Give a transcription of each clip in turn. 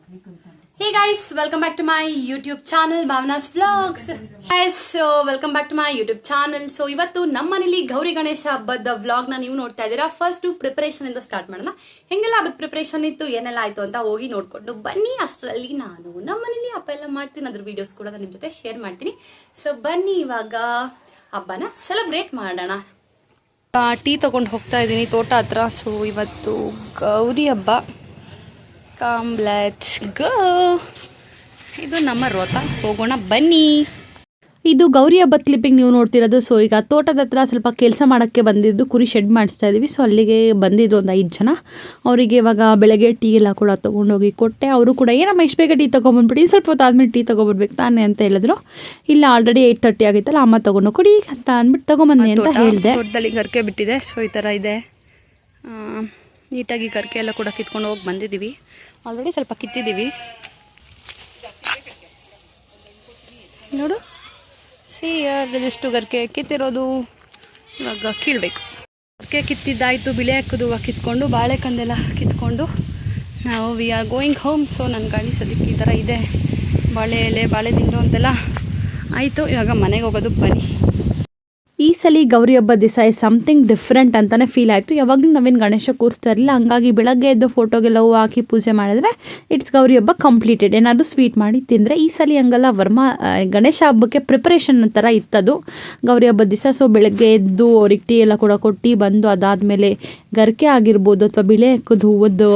Hey guys, welcome back to my YouTube channel Bhavana's Vlogs. Guys, so welcome back to my YouTube channel. So ಇವತ್ತು ನಮ್ಮ ಮನೆಯಲ್ಲಿ ಗೌರಿ ಗಣೇಶ ಹಬ್ಬದ vlog ನ ನೀವು ನೋಡ್ತಾ ಇದ್ದೀರಾ. ಫಸ್ಟ್ ಪ್ರಿಪರೇಷನ್ ಇಂದ ಸ್ಟಾರ್ಟ್ ಮಾಡೋಣ. ಹೆಂಗೆಲ್ಲ ಹಬ್ಬದ ಪ್ರಿಪರೇಷನ್ ಇತ್ತು, ಏನೆಲ್ಲ ಆಯ್ತು ಅಂತ ಹೋಗಿ ನೋಡ್ಕೊಂಡು ಬನ್ನಿ. ಅಷ್ಟರಲ್ಲಿ ನಾನು ನಮ್ಮ ಮನೆಯಲ್ಲಿ ಹಬ್ಬ ಎಲ್ಲ ಮಾಡ್ತೀನಿ, ಅದ್ರ ವಿಡಿಯೋಸ್ ಕೂಡ ನಿಮ್ಮ ಜೊತೆ ಶೇರ್ ಮಾಡ್ತೀನಿ. ಸೊ ಬನ್ನಿ ಇವಾಗ ಹಬ್ಬನ ಸೆಲೆಬ್ರೇಟ್ ಮಾಡೋಣ. ಟೀ ತಗೊಂಡು ಹೋಗ್ತಾ ಇದ್ದೀನಿ ತೋಟ ಹತ್ರ. ಸೊ ಇವತ್ತು ಗೌರಿ ಹಬ್ಬ. Come let's go. ಇದು ನಮ್ಮ ರೋತ, ಹೋಗೋಣ ಬನ್ನಿ. ಇದು ಗೌರಿ ಹಬ್ಬದ ಕ್ಲಿಪ್ಪಿಂಗ್ ನೀವು ನೋಡ್ತಿರೋದು. ಸೊ ಈಗ ತೋಟದ ಹತ್ರ ಸ್ವಲ್ಪ ಕೆಲಸ ಮಾಡೋಕ್ಕೆ ಬಂದಿದ್ರು, ಕುರಿ ಶೆಡ್ ಮಾಡಿಸ್ತಾ ಇದ್ದೀವಿ. ಸೊ ಅಲ್ಲಿಗೆ ಬಂದಿದ್ರು ಒಂದು 5 ಜನ. ಅವರಿಗೆ ಇವಾಗ ಬೆಳಗ್ಗೆ ಟೀ ಎಲ್ಲ ಕೂಡ ತೊಗೊಂಡೋಗಿ ಕೊಟ್ಟೆ. ಅವರು ಕೂಡ ಏನಮ್ಮ ಇಷ್ಟು ಬೇಗ ಟೀ ತೊಗೊಂಬಂದ್ಬಿಟ್ಟು ಸ್ವಲ್ಪ ಹೊತ್ತು ಆದಮೇಲೆ ಟೀ ತೊಗೊಬರ್ಬೇಕು ತಾನೆ ಅಂತ ಹೇಳಿದ್ರು. ಇಲ್ಲ ಆಲ್ರೆಡಿ 8:30 ಆಗಿತ್ತಲ್ಲ, ಅಮ್ಮ ತೊಗೊಂಡು ಕೊಡಿ ಅಂತ ಅಂದ್ಬಿಟ್ಟು ತೊಗೊಂಬಂದೆ ಅಂತ ಹೇಳಿದೆ. ದೊಡ್ಡದಲ್ಲಿ ಗರ್ಕೆ ಬಿಟ್ಟಿದೆ. ಸೊ ಈ ಥರ ಇದೆ, ನೀಟಾಗಿ ಗರ್ಕೆ ಎಲ್ಲ ಕೂಡ ಕಿತ್ಕೊಂಡು ಹೋಗಿ ಬಂದಿದ್ದೀವಿ. ಆಲ್ರೆಡಿ ಸ್ವಲ್ಪ ಕಿತ್ತಿದ್ದೀವಿ ನೋಡು. ಇದಿಷ್ಟು ಗರ್ಕೆ ಕಿತ್ತಿರೋದು. ಇವಾಗ ಕೀಳ್ಬೇಕು. ಗರ್ಕೆ ಕಿತ್ತಿದ್ದಾಯಿತು, ಬಿಳೆ ಹಾಕೋದು ಕಿತ್ಕೊಂಡು, ಬಾಳೆಕಂದೆಲ್ಲ ಕಿತ್ಕೊಂಡು ನಾವು V are going home. So ನನ್ನ ಗಾಡಿ ಸದ್ಯಕ್ಕೆ ಈ ಥರ ಇದೆ. ಬಾಳೆ ಎಲೆ, ಬಾಳೆ ದಿಂಡು ಅಂತೆಲ್ಲ ಆಯಿತು. ಇವಾಗ ಮನೆಗೆ ಹೋಗೋದು ಬನ್ನಿ. ಈ ಸಲ ಗೌರಿ ಹಬ್ಬ ದಿವಸ ಸಮಥಿಂಗ್ ಡಿಫ್ರೆಂಟ್ ಅಂತಲೇ ಫೀಲ್ ಆಯಿತು. ಯಾವಾಗಲೂ ನಾವೇನು ಗಣೇಶ ಕೂರಿಸ್ತಾ ಇರಲಿಲ್ಲ. ಹಂಗಾಗಿ ಬೆಳಗ್ಗೆ ಎದ್ದು ಫೋಟೋಗೆಲ್ಲ ಹೂವು ಹಾಕಿ ಪೂಜೆ ಮಾಡಿದ್ರೆ ಇಟ್ಸ್ ಗೌರಿ ಹಬ್ಬ ಕಂಪ್ಲೀಟೆಡ್. ಏನಾದರೂ ಸ್ವೀಟ್ ಮಾಡಿ ತಿಂದರೆ. ಈ ಸಲ ಹಂಗಲ್ಲ, ಗಣೇಶ ಹಬ್ಬಕ್ಕೆ ಪ್ರಿಪ್ರೇಷನ್ ಥರ ಇತ್ತದು ಗೌರಿ ಹಬ್ಬದ ದಿವಸ. ಸೊ ಬೆಳಗ್ಗೆ ಎದ್ದು ಅವ್ರಿಗೆ ಟೀ ಎಲ್ಲ ಕೂಡ ಕೊಟ್ಟು ಬಂದು, ಅದಾದಮೇಲೆ ಗರ್ಕೆ ಆಗಿರ್ಬೋದು ಅಥವಾ ಬಿಳೆ ಹಾಕೋದು ಹೂವದ್ದು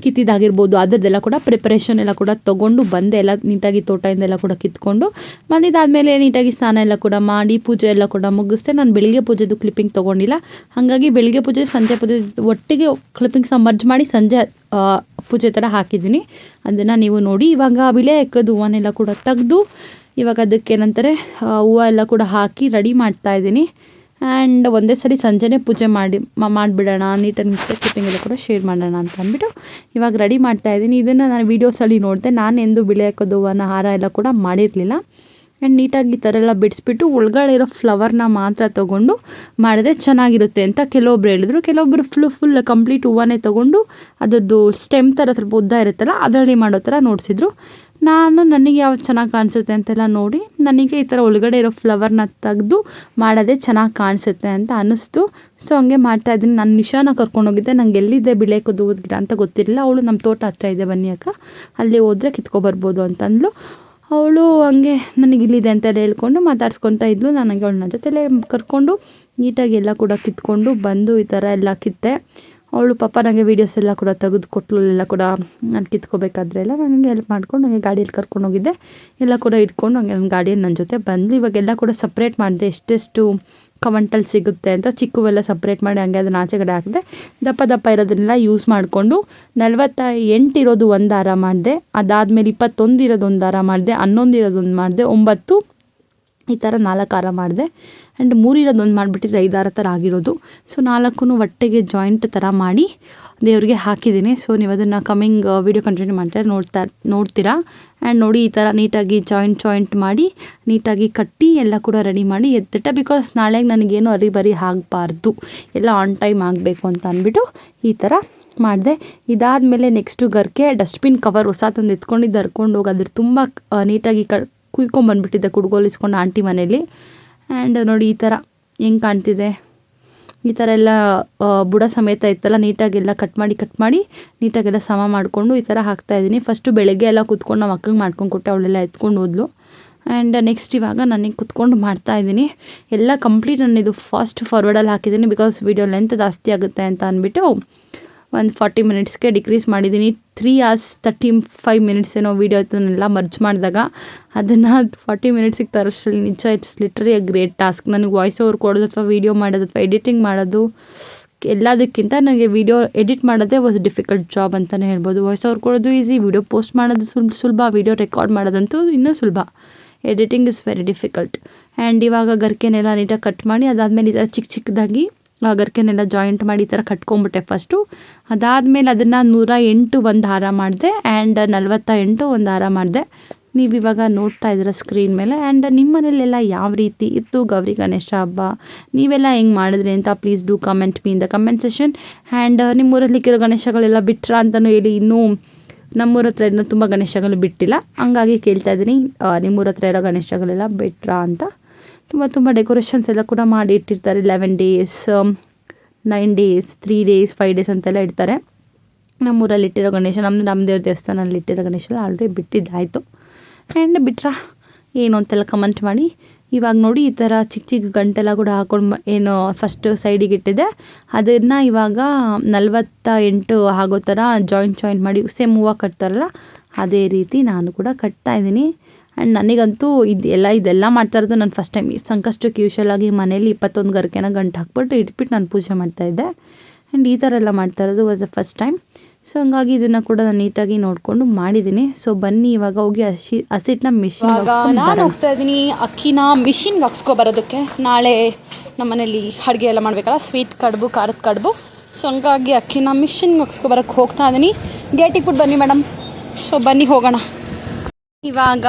ಕಿತ್ತಿದ್ದಾಗಿರ್ಬೋದು, ಅದರದ್ದೆಲ್ಲ ಕೂಡ ಪ್ರಿಪರೇಷನ್ ಎಲ್ಲ ಕೂಡ ತೊಗೊಂಡು ಬಂದೆ. ಎಲ್ಲ ನೀಟಾಗಿ ತೋಟದಿಂದ ಎಲ್ಲ ಕೂಡ ಕಿತ್ಕೊಂಡು ಬಂದಿದ್ದಾದಮೇಲೆ ನೀಟಾಗಿ ಸ್ನಾನ ಎಲ್ಲ ಕೂಡ ಮಾಡಿ ಪೂಜೆ ಎಲ್ಲ ಕೂಡ ಮುಗಿಸ್ದೆ. ನಾನು ಬೆಳಿಗ್ಗೆ ಪೂಜೆದು ಕ್ಲಿಪ್ಪಿಂಗ್ ತೊಗೊಂಡಿಲ್ಲ, ಹಾಗಾಗಿ ಬೆಳಿಗ್ಗೆ ಪೂಜೆ ಸಂಜೆ ಪೂಜೆ ಒಟ್ಟಿಗೆ ಕ್ಲಿಪ್ಪಿಂಗ್ಸ್ ಮರ್ಜ್ ಮಾಡಿ ಸಂಜೆ ಪೂಜೆ ಥರ ಹಾಕಿದ್ದೀನಿ. ಅದನ್ನು ನೀವು ನೋಡಿ. ಇವಾಗ ಬಿಳೆ ಹಾಕೋದು ಹೂವನ್ನೆಲ್ಲ ಕೂಡ ತೆಗೆದು ಇವಾಗ ಅದಕ್ಕೆ ಏನಂತಾರೆ ಹೂವು ಎಲ್ಲ ಕೂಡ ಹಾಕಿ ರೆಡಿ ಮಾಡ್ತಾಯಿದ್ದೀನಿ. ಆ್ಯಂಡ್ ಒಂದೇ ಸರಿ ಸಂಜೆನೇ ಪೂಜೆ ಮಾಡಿಬಿಡೋಣ, ನೀಟಾಗಿ ಕ್ಲಿಪ್ಪಿಂಗ್ ಎಲ್ಲ ಕೂಡ ಶೇರ್ ಮಾಡೋಣ ಅಂತ ಅಂದ್ಬಿಟ್ಟು ಇವಾಗ ರೆಡಿ ಮಾಡ್ತಾಯಿದ್ದೀನಿ. ಇದನ್ನು ನಾನು ವೀಡಿಯೋಸಲ್ಲಿ ನೋಡಿದೆ. ನಾನೆಂದು ಬಿಳೆ ಹಾಕೋದು ಹೂವನ ಹಾರ ಎಲ್ಲ ಕೂಡ ಮಾಡಿರಲಿಲ್ಲ. ಆ್ಯಂಡ್ ನೀಟಾಗಿ ಈ ಥರ ಎಲ್ಲ ಬಿಡಿಸ್ಬಿಟ್ಟು ಒಳಗಡೆ ಇರೋ ಫ್ಲವರ್ನ ಮಾತ್ರ ತೊಗೊಂಡು ಮಾಡಿದ್ರೆ ಚೆನ್ನಾಗಿರುತ್ತೆ ಅಂತ ಕೆಲವೊಬ್ರು ಹೇಳಿದ್ರು. ಕೆಲವೊಬ್ಬರು ಫುಲ್ ಕಂಪ್ಲೀಟ್ ಹೂವನ್ನೇ ತೊಗೊಂಡು ಅದರದ್ದು ಸ್ಟೆಮ್ ಥರ ಸ್ವಲ್ಪ ಉದ್ದ ಇರುತ್ತಲ್ಲ ಅದರಲ್ಲಿ ಮಾಡೋ ಥರ ನೋಡಿಸಿದ್ರು. ನನಗೆ ಯಾವ್ದು ಚೆನ್ನಾಗಿ ಕಾಣಿಸುತ್ತೆ ಅಂತೆಲ್ಲ ನೋಡಿ ನನಗೆ ಈ ಥರ ಒಳಗಡೆ ಇರೋ ಫ್ಲವರ್ನ ತೆಗೆದು ಮಾಡೋದೇ ಚೆನ್ನಾಗಿ ಕಾಣಿಸುತ್ತೆ ಅಂತ ಅನ್ನಿಸ್ತು. ಸೊ ಹಂಗೆ ಮಾಡ್ತಾಯಿದ್ದೀನಿ. ನಾನು ನಿಶಾನ ಕರ್ಕೊಂಡೋಗಿದ್ದೆ. ನಂಗೆ ಎಲ್ಲಿದೆ ಬಿಳೆ ಹೂವದ ಗಿಡ ಅಂತ ಗೊತ್ತಿರಲಿಲ್ಲ. ಅವಳು ನಮ್ಮ ತೋಟ ಹತ್ರ ಇದೆ ಬನ್ನಿ ಅಕ್ಕ, ಅಲ್ಲಿ ಹೋದರೆ ಕಿತ್ಕೊಬರ್ಬೋದು ಅಂತಂದ್ಲು. ಅವಳು ಹಂಗೆ ನನಗೆ ಇಲ್ಲಿದೆ ಅಂತೆಲ್ಲ ಹೇಳ್ಕೊಂಡು ಮಾತಾಡ್ಸ್ಕೊತಾ ಇದ್ಲು. ನನಗೆ ಅವಳನ್ನ ಜೊತೆಲೇ ಕರ್ಕೊಂಡು ನೀಟಾಗಿ ಎಲ್ಲ ಕೂಡ ಕಿತ್ಕೊಂಡು ಬಂದು ಈ ಥರ ಎಲ್ಲ ಕಿತ್ತೆ. ಅವಳು ಪಾಪ ನನಗೆ ವೀಡಿಯೋಸ್ ಎಲ್ಲ ಕೂಡ ತೆಗೆದು ಕೊಟ್ಟಲು. ಎಲ್ಲ ಕೂಡ ನಾನು ಕಿತ್ಕೋಬೇಕಾದ್ರೆ ಎಲ್ಲ ನನಗೆ ಹೆಲ್ಪ್ ಮಾಡ್ಕೊಂಡು ನನಗೆ ಗಾಡಿಯಲ್ಲಿ ಕರ್ಕೊಂಡು ಹೋಗಿದ್ದೆ. ಎಲ್ಲ ಕೂಡ ಇಟ್ಕೊಂಡು ಹಂಗೆ ನನ್ನ ಗಾಡಿಯಲ್ಲಿ ನನ್ನ ಜೊತೆ ಬಂದು ಇವಾಗೆಲ್ಲ ಕೂಡ ಸಪ್ರೇಟ್ ಮಾಡಿದೆ. ಎಷ್ಟೆಷ್ಟು ಕವಂಟಲ್ ಸಿಗುತ್ತೆ ಅಂತ ಚಿಕ್ಕವೆಲ್ಲ ಸಪ್ರೇಟ್ ಮಾಡಿ ಹಂಗೆ ಅದನ್ನು ಆಚೆಗಡೆ ಹಾಕಿದೆ. ದಪ್ಪ ಇರೋದನ್ನೆಲ್ಲ ಯೂಸ್ ಮಾಡಿಕೊಂಡು 48 ಇರೋದು ಒಂದು ಹಾರ ಮಾಡಿದೆ. ಅದಾದಮೇಲೆ 21 ಇರೋದು ಒಂದು ಹಾರ ಮಾಡಿದೆ. 11 ಇರೋದು ಒಂದು ಮಾಡಿದೆ. 9 ಈ ಥರ 4 ಹಾರ ಮಾಡಿದೆ. ಆ್ಯಂಡ್ 3 ಇರೋದು ಒಂದು ಮಾಡಿಬಿಟ್ಟಿದ್ರೆ 5 ಹಾರ ಥರ ಆಗಿರೋದು. ಸೊ 4 ಒಟ್ಟಿಗೆ ಜಾಯಿಂಟ್ ಥರ ಮಾಡಿ ದೇವರಿಗೆ ಹಾಕಿದ್ದೀನಿ. ಸೊ ನೀವು ಅದನ್ನು ಕಮಿಂಗ್ ವೀಡಿಯೋ ಕಂಟಿನ್ಯೂ ಮಾಡ್ತಾರೆ ನೋಡ್ತೀರಾ. ಆ್ಯಂಡ್ ನೋಡಿ ಈ ಥರ ನೀಟಾಗಿ ಜಾಯಿಂಟ್ ಮಾಡಿ ನೀಟಾಗಿ ಕಟ್ಟಿ ಎಲ್ಲ ಕೂಡ ರೆಡಿ ಮಾಡಿ ಎತ್ತಿಟ್ಟೆ. ಬಿಕಾಸ್ ನಾಳೆಗೆ ನನಗೇನು ಅರಿಬರಿ ಆಗಬಾರ್ದು, ಎಲ್ಲ ಆನ್ ಟೈಮ್ ಆಗಬೇಕು ಅಂತ ಅಂದ್ಬಿಟ್ಟು ಈ ಥರ ಮಾಡಿದೆ. ಇದಾದಮೇಲೆ ನೆಕ್ಸ್ಟು ಗರ್ಕೆ ಡಸ್ಟ್ಬಿನ್ ಕವರ್ ಹೊಸ ತಂದು ಎತ್ಕೊಂಡಿದ್ದು ಹರ್ಕೊಂಡು ಹೋಗಿ ಅದ್ರ ತುಂಬ ನೀಟಾಗಿ ಕುಯ್ಕೊಂಬಂದ್ಬಿಟ್ಟಿದ್ದೆ ಕುಡ್ಗೋಲಿಸ್ಕೊಂಡು ಆಂಟಿ ಮನೇಲಿ. ಆ್ಯಂಡ್ ನೋಡಿ ಈ ಥರ ಹೆಂಗೆ ಕಾಣ್ತಿದೆ. ಈ ಥರ ಎಲ್ಲ ಬುಡ ಸಮೇತ ಇತ್ತಲ್ಲ, ನೀಟಾಗೆಲ್ಲ ಕಟ್ ಮಾಡಿ ನೀಟಾಗೆಲ್ಲ ಸಮ ಮಾಡಿಕೊಂಡು ಈ ಥರ ಹಾಕ್ತಾಯಿದ್ದೀನಿ. ಫಸ್ಟು ಬೆಳಗ್ಗೆ ಎಲ್ಲ ಕುತ್ಕೊಂಡು ನಾವು ಅಕ್ಕಂಗೆ ಮಾಡ್ಕೊಂಡು ಕೊಟ್ಟೆ, ಅವಳೆಲ್ಲ ಎತ್ಕೊಂಡು ಹೋದ್ಲು. ಆ್ಯಂಡ್ ನೆಕ್ಸ್ಟ್ ಇವಾಗ ನನಗೆ ಕುತ್ಕೊಂಡು ಮಾಡ್ತಾಯಿದ್ದೀನಿ. ಎಲ್ಲ ಕಂಪ್ಲೀಟ್ ನಾನು ಇದು ಫಾಸ್ಟ್ ಫಾರ್ವರ್ಡಲ್ಲಿ ಹಾಕಿದ್ದೀನಿ. ಬಿಕಾಸ್ ವೀಡಿಯೋ ಲೆಂತ್ ಜಾಸ್ತಿ ಆಗುತ್ತೆ ಅಂತ ಅಂದ್ಬಿಟ್ಟು ಒಂದು 40 ಮಿನಿಟ್ಸ್ಗೆ ಡಿಕ್ರೀಸ್ ಮಾಡಿದ್ದೀನಿ. 3 hours 35 minutes ಏನೋ ವೀಡಿಯೋ ಇದನ್ನೆಲ್ಲ ಮರ್ಜ್ ಮಾಡಿದಾಗ ಅದನ್ನು 40 ಮಿನಿಟ್ಸಿಗೆ ತರೋಷ್ಟರಲ್ಲಿ ನಿಜ it's literally a great task. ನನಗೆ ವಾಯ್ಸ್ ಓವರ್ ಕೊಡೋದು ಅಥವಾ ವೀಡಿಯೋ ಮಾಡೋದು ಅಥವಾ ಎಡಿಟಿಂಗ್ ಮಾಡೋದು ಎಲ್ಲದಕ್ಕಿಂತ ನನಗೆ ವೀಡಿಯೋ ಎಡಿಟ್ ಮಾಡೋದೇ ವಾಸ್ ಡಿಫಿಕಲ್ಟ್ ಜಾಬ್ ಅಂತಲೇ ಹೇಳ್ಬೋದು. ವಾಯ್ಸ್ ಓವರ್ ಕೊಡೋದು ಈಸಿ, ವೀಡಿಯೋ ಪೋಸ್ಟ್ ಮಾಡೋದು ಸುಲಭ, ವೀಡಿಯೋ ರೆಕಾರ್ಡ್ ಮಾಡೋದಂತೂ ಇನ್ನೂ ಸುಲಭ. Editing is very difficult. And ಇವಾಗ ಗರ್ಕೆನೆಲ್ಲ ನೀಟಾಗಿ ಕಟ್ ಮಾಡಿ ಅದಾದಮೇಲೆ ಈ ಥರ ಚಿಕ್ಕದಾಗಿ ಗರ್ಕೆನೆಲ್ಲ ಜಾಯಿಂಟ್ ಮಾಡಿ ಈ ಥರ ಕಟ್ಕೊಂಬಿಟ್ಟೆ ಫಸ್ಟು. ಅದಾದಮೇಲೆ ಅದನ್ನು 108 ಒಂದು ಹಾರ ಮಾಡಿದೆ. ಆ್ಯಂಡ್ 48 ಒಂದು ಹಾರ ಮಾಡಿದೆ. ನೀವು ಇವಾಗ ನೋಡ್ತಾ ಇದ್ದೀರ ಸ್ಕ್ರೀನ್ ಮೇಲೆ. ಆ್ಯಂಡ್ ನಿಮ್ಮ ಮನೇಲೆಲ್ಲ ಯಾವ ರೀತಿ ಇತ್ತು ಗೌರಿ ಗಣೇಶ ಹಬ್ಬ, ನೀವೆಲ್ಲ ಹೆಂಗೆ ಮಾಡಿದ್ರಿ ಅಂತ please do comment me in the comment session. And ನಿಮ್ಮೂರಲ್ಲಿ ಇರೋ ಗಣೇಶಗಳೆಲ್ಲ ಬಿಟ್ರಾ ಅಂತಲೂ ಹೇಳಿ. ಇನ್ನೂ ನಮ್ಮೂರ ಹತ್ರ ಇನ್ನೂ ತುಂಬ ಗಣೇಶಗಳು ಬಿಟ್ಟಿಲ್ಲ, ಹಂಗಾಗಿ ಕೇಳ್ತಾ ಇದ್ದೀನಿ ನಿಮ್ಮೂರ ಹತ್ರ ಇರೋ ಗಣೇಶಗಳೆಲ್ಲ ಬಿಟ್ರಾ ಅಂತ. ತುಂಬ ಡೆಕೋರೇಷನ್ಸ್ ಎಲ್ಲ ಕೂಡ ಮಾಡಿ ಇಟ್ಟಿರ್ತಾರೆ. 11 days, 9 days, 3 days, 5 days ಅಂತೆಲ್ಲ ಇಡ್ತಾರೆ. ನಮ್ಮೂರಲ್ಲಿ ಇಟ್ಟಿರೋ ಗಣೇಶ, ನಮ್ಮ ದೇವ್ರ ದೇವಸ್ಥಾನದಲ್ಲಿ ಇಟ್ಟಿರೋ ಗಣೇಶ ಎಲ್ಲ ಆಲ್ರೆಡಿ ಬಿಟ್ಟಿದ್ದಾಯಿತು. ಆ್ಯಂಡ್ ಬಿಟ್ರಾ ಏನು ಅಂತೆಲ್ಲ ಕಮೆಂಟ್ ಮಾಡಿ. ಇವಾಗ ನೋಡಿ ಈ ಥರ ಚಿಕ್ಕ ಗಂಟೆಲ್ಲ ಕೂಡ ಹಾಕೊಂಡು ಏನು ಫಸ್ಟ್ ಸೈಡಿಗೆ ಇಟ್ಟಿದೆ, ಅದನ್ನು ಇವಾಗ 48 ಆಗೋ ಥರ ಜಾಯಿಂಟ್ ಮಾಡಿ ಸೇಮ್ ಹೂವು ಕಟ್ತಾರಲ್ಲ ಅದೇ ರೀತಿ ನಾನು ಕೂಡ ಕಟ್ತಾಯಿದ್ದೀನಿ. ಆ್ಯಂಡ್ ನನಗಂತೂ ಇದೆಲ್ಲ ಮಾಡ್ತಾ ಇರೋದು ನಾನು ಫಸ್ಟ್ ಟೈಮ್. ಸಂಕಷ್ಟಕ್ಕೆ ಯೂಶಲಾಗಿ ಮನೇಲಿ 21 ಗರಿಕೆನ ಗಂಟು ಹಾಕ್ಬಿಟ್ಟು ಇಟ್ಬಿಟ್ಟು ನಾನು ಪೂಜೆ ಮಾಡ್ತಾಯಿದ್ದೆ. ಆ್ಯಂಡ್ ಈ ಥರ ಎಲ್ಲ ಮಾಡ್ತಾ ಇರೋದು was the first time. So ಹಂಗಾಗಿ ಇದನ್ನು ಕೂಡ ನಾನು ನೀಟಾಗಿ ನೋಡಿಕೊಂಡು ಮಾಡಿದ್ದೀನಿ. ಸೊ ಬನ್ನಿ ಇವಾಗ ಹೋಗಿ ಹಸಿಟ್ಟನ್ನ ಮಿಷಿನ್ ನಾನು ಹೋಗ್ತಾ ಇದ್ದೀನಿ ಅಕ್ಕಿನ ಮಿಷಿನ್ಗೆ ಹಾಕ್ಸ್ಕೊ ಬರೋದಕ್ಕೆ. ನಾಳೆ ನಮ್ಮ ಮನೇಲಿ ಅಡುಗೆ ಎಲ್ಲ ಮಾಡಬೇಕಲ್ಲ, ಸ್ವೀಟ್ ಕಡುಬು, ಖಾರದ ಕಡುಬು. ಸೊ ಹಂಗಾಗಿ ಅಕ್ಕಿನ ಮಿಷಿನ್ಗೆ ಹಾಕ್ಸ್ಕೊ ಬರೋಕ್ಕೆ ಹೋಗ್ತಾ ಇದ್ದೀನಿ. ಗೇಟಿಗೆ ಬಿಟ್ಟು ಬನ್ನಿ ಮೇಡಮ್. ಸೊ ಬನ್ನಿ ಹೋಗೋಣ. ಇವಾಗ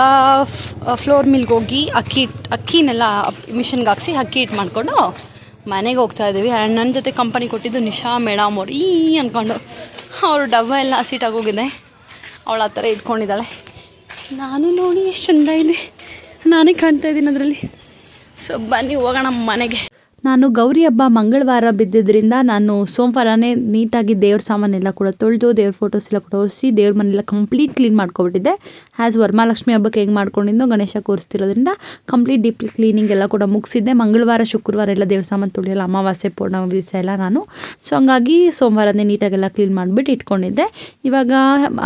ಫ್ಲೋರ್ ಮಿಲ್ಗೆ ಹೋಗಿ ಅಕ್ಕಿನೆಲ್ಲ ಮಿಷಿನ್ಗೆ ಹಾಕ್ಸಿ ಅಕ್ಕಿ ಹಿಟ್ಟು ಮಾಡಿಕೊಂಡು ಮನೆಗೆ ಹೋಗ್ತಾ ಇದ್ದೀವಿ. ಆ್ಯಂಡ್ ನನ್ನ ಜೊತೆ ಕಂಪನಿ ಕೊಟ್ಟಿದ್ದು ನಿಶಾ ಮೇಡಮ್ ಅವ್ರು ಅಂದ್ಕೊಂಡು ಅವರು ಡಬ್ಬ ಎಲ್ಲ ಹಸಿಟಾಗೋಗಿದೆ. ಅವಳು ಆ ಥರ ಇಟ್ಕೊಂಡಿದ್ದಾಳೆ. ನಾನು ನೋಡಿ ಎಷ್ಟು ಚೆಂದ ಇದೆ, ನಾನೇ ಕಾಣ್ತಾ ಇದ್ದೀನಿ ಅದರಲ್ಲಿ. ಸೊ ಬನ್ನಿ ಹೋಗೋಣ ಮನೆಗೆ. ನಾನು ಗೌರಿ ಹಬ್ಬ ಮಂಗಳವಾರ ಬಿದ್ದಿದ್ದರಿಂದ ನಾನು ಸೋಮವಾರನೇ ನೀಟಾಗಿ ದೇವ್ರ ಸಾಮಾನೆಲ್ಲ ಕೂಡ ತೊಳೆದು ದೇವ್ರ ಫೋಟೋಸ್ ಎಲ್ಲ ಕೂಡ ಹೊರಿಸಿ ದೇವ್ರ ಮನೆಯೆಲ್ಲ ಕಂಪ್ಲೀಟ್ ಕ್ಲೀನ್ ಮಾಡ್ಕೊಬಿಟ್ಟಿದ್ದೆ. ಆ್ಯಸ್ ವರಮಹಾಲಕ್ಷ್ಮಿ ಹಬ್ಬಕ್ಕೆ ಹೇಗೆ ಮಾಡ್ಕೊಂಡಿದ್ದೋ ಗಣೇಶ ಕೂರಿಸ್ತಿರೋದ್ರಿಂದ ಕಂಪ್ಲೀಟ್ ಡೀಪ್ಲಿ ಕ್ಲೀನಿಂಗ್ ಎಲ್ಲ ಕೂಡ ಮುಗಿಸಿದ್ದೆ. ಮಂಗಳವಾರ ಶುಕ್ರವಾರ ಎಲ್ಲ ದೇವ್ರ ಸಾಮಾನು ತೊಳೆಯಲ್ಲ, ಅಮಾವಾಸ್ಯೆ ಪೂರ್ಣಮಿ ದಿವಸ ಎಲ್ಲ ನಾನು. ಸೊ ಹಂಗಾಗಿ ಸೋಮವಾರನೇ ನೀಟಾಗೆಲ್ಲ ಕ್ಲೀನ್ ಮಾಡಿಬಿಟ್ಟು ಇಟ್ಕೊಂಡಿದ್ದೆ. ಇವಾಗ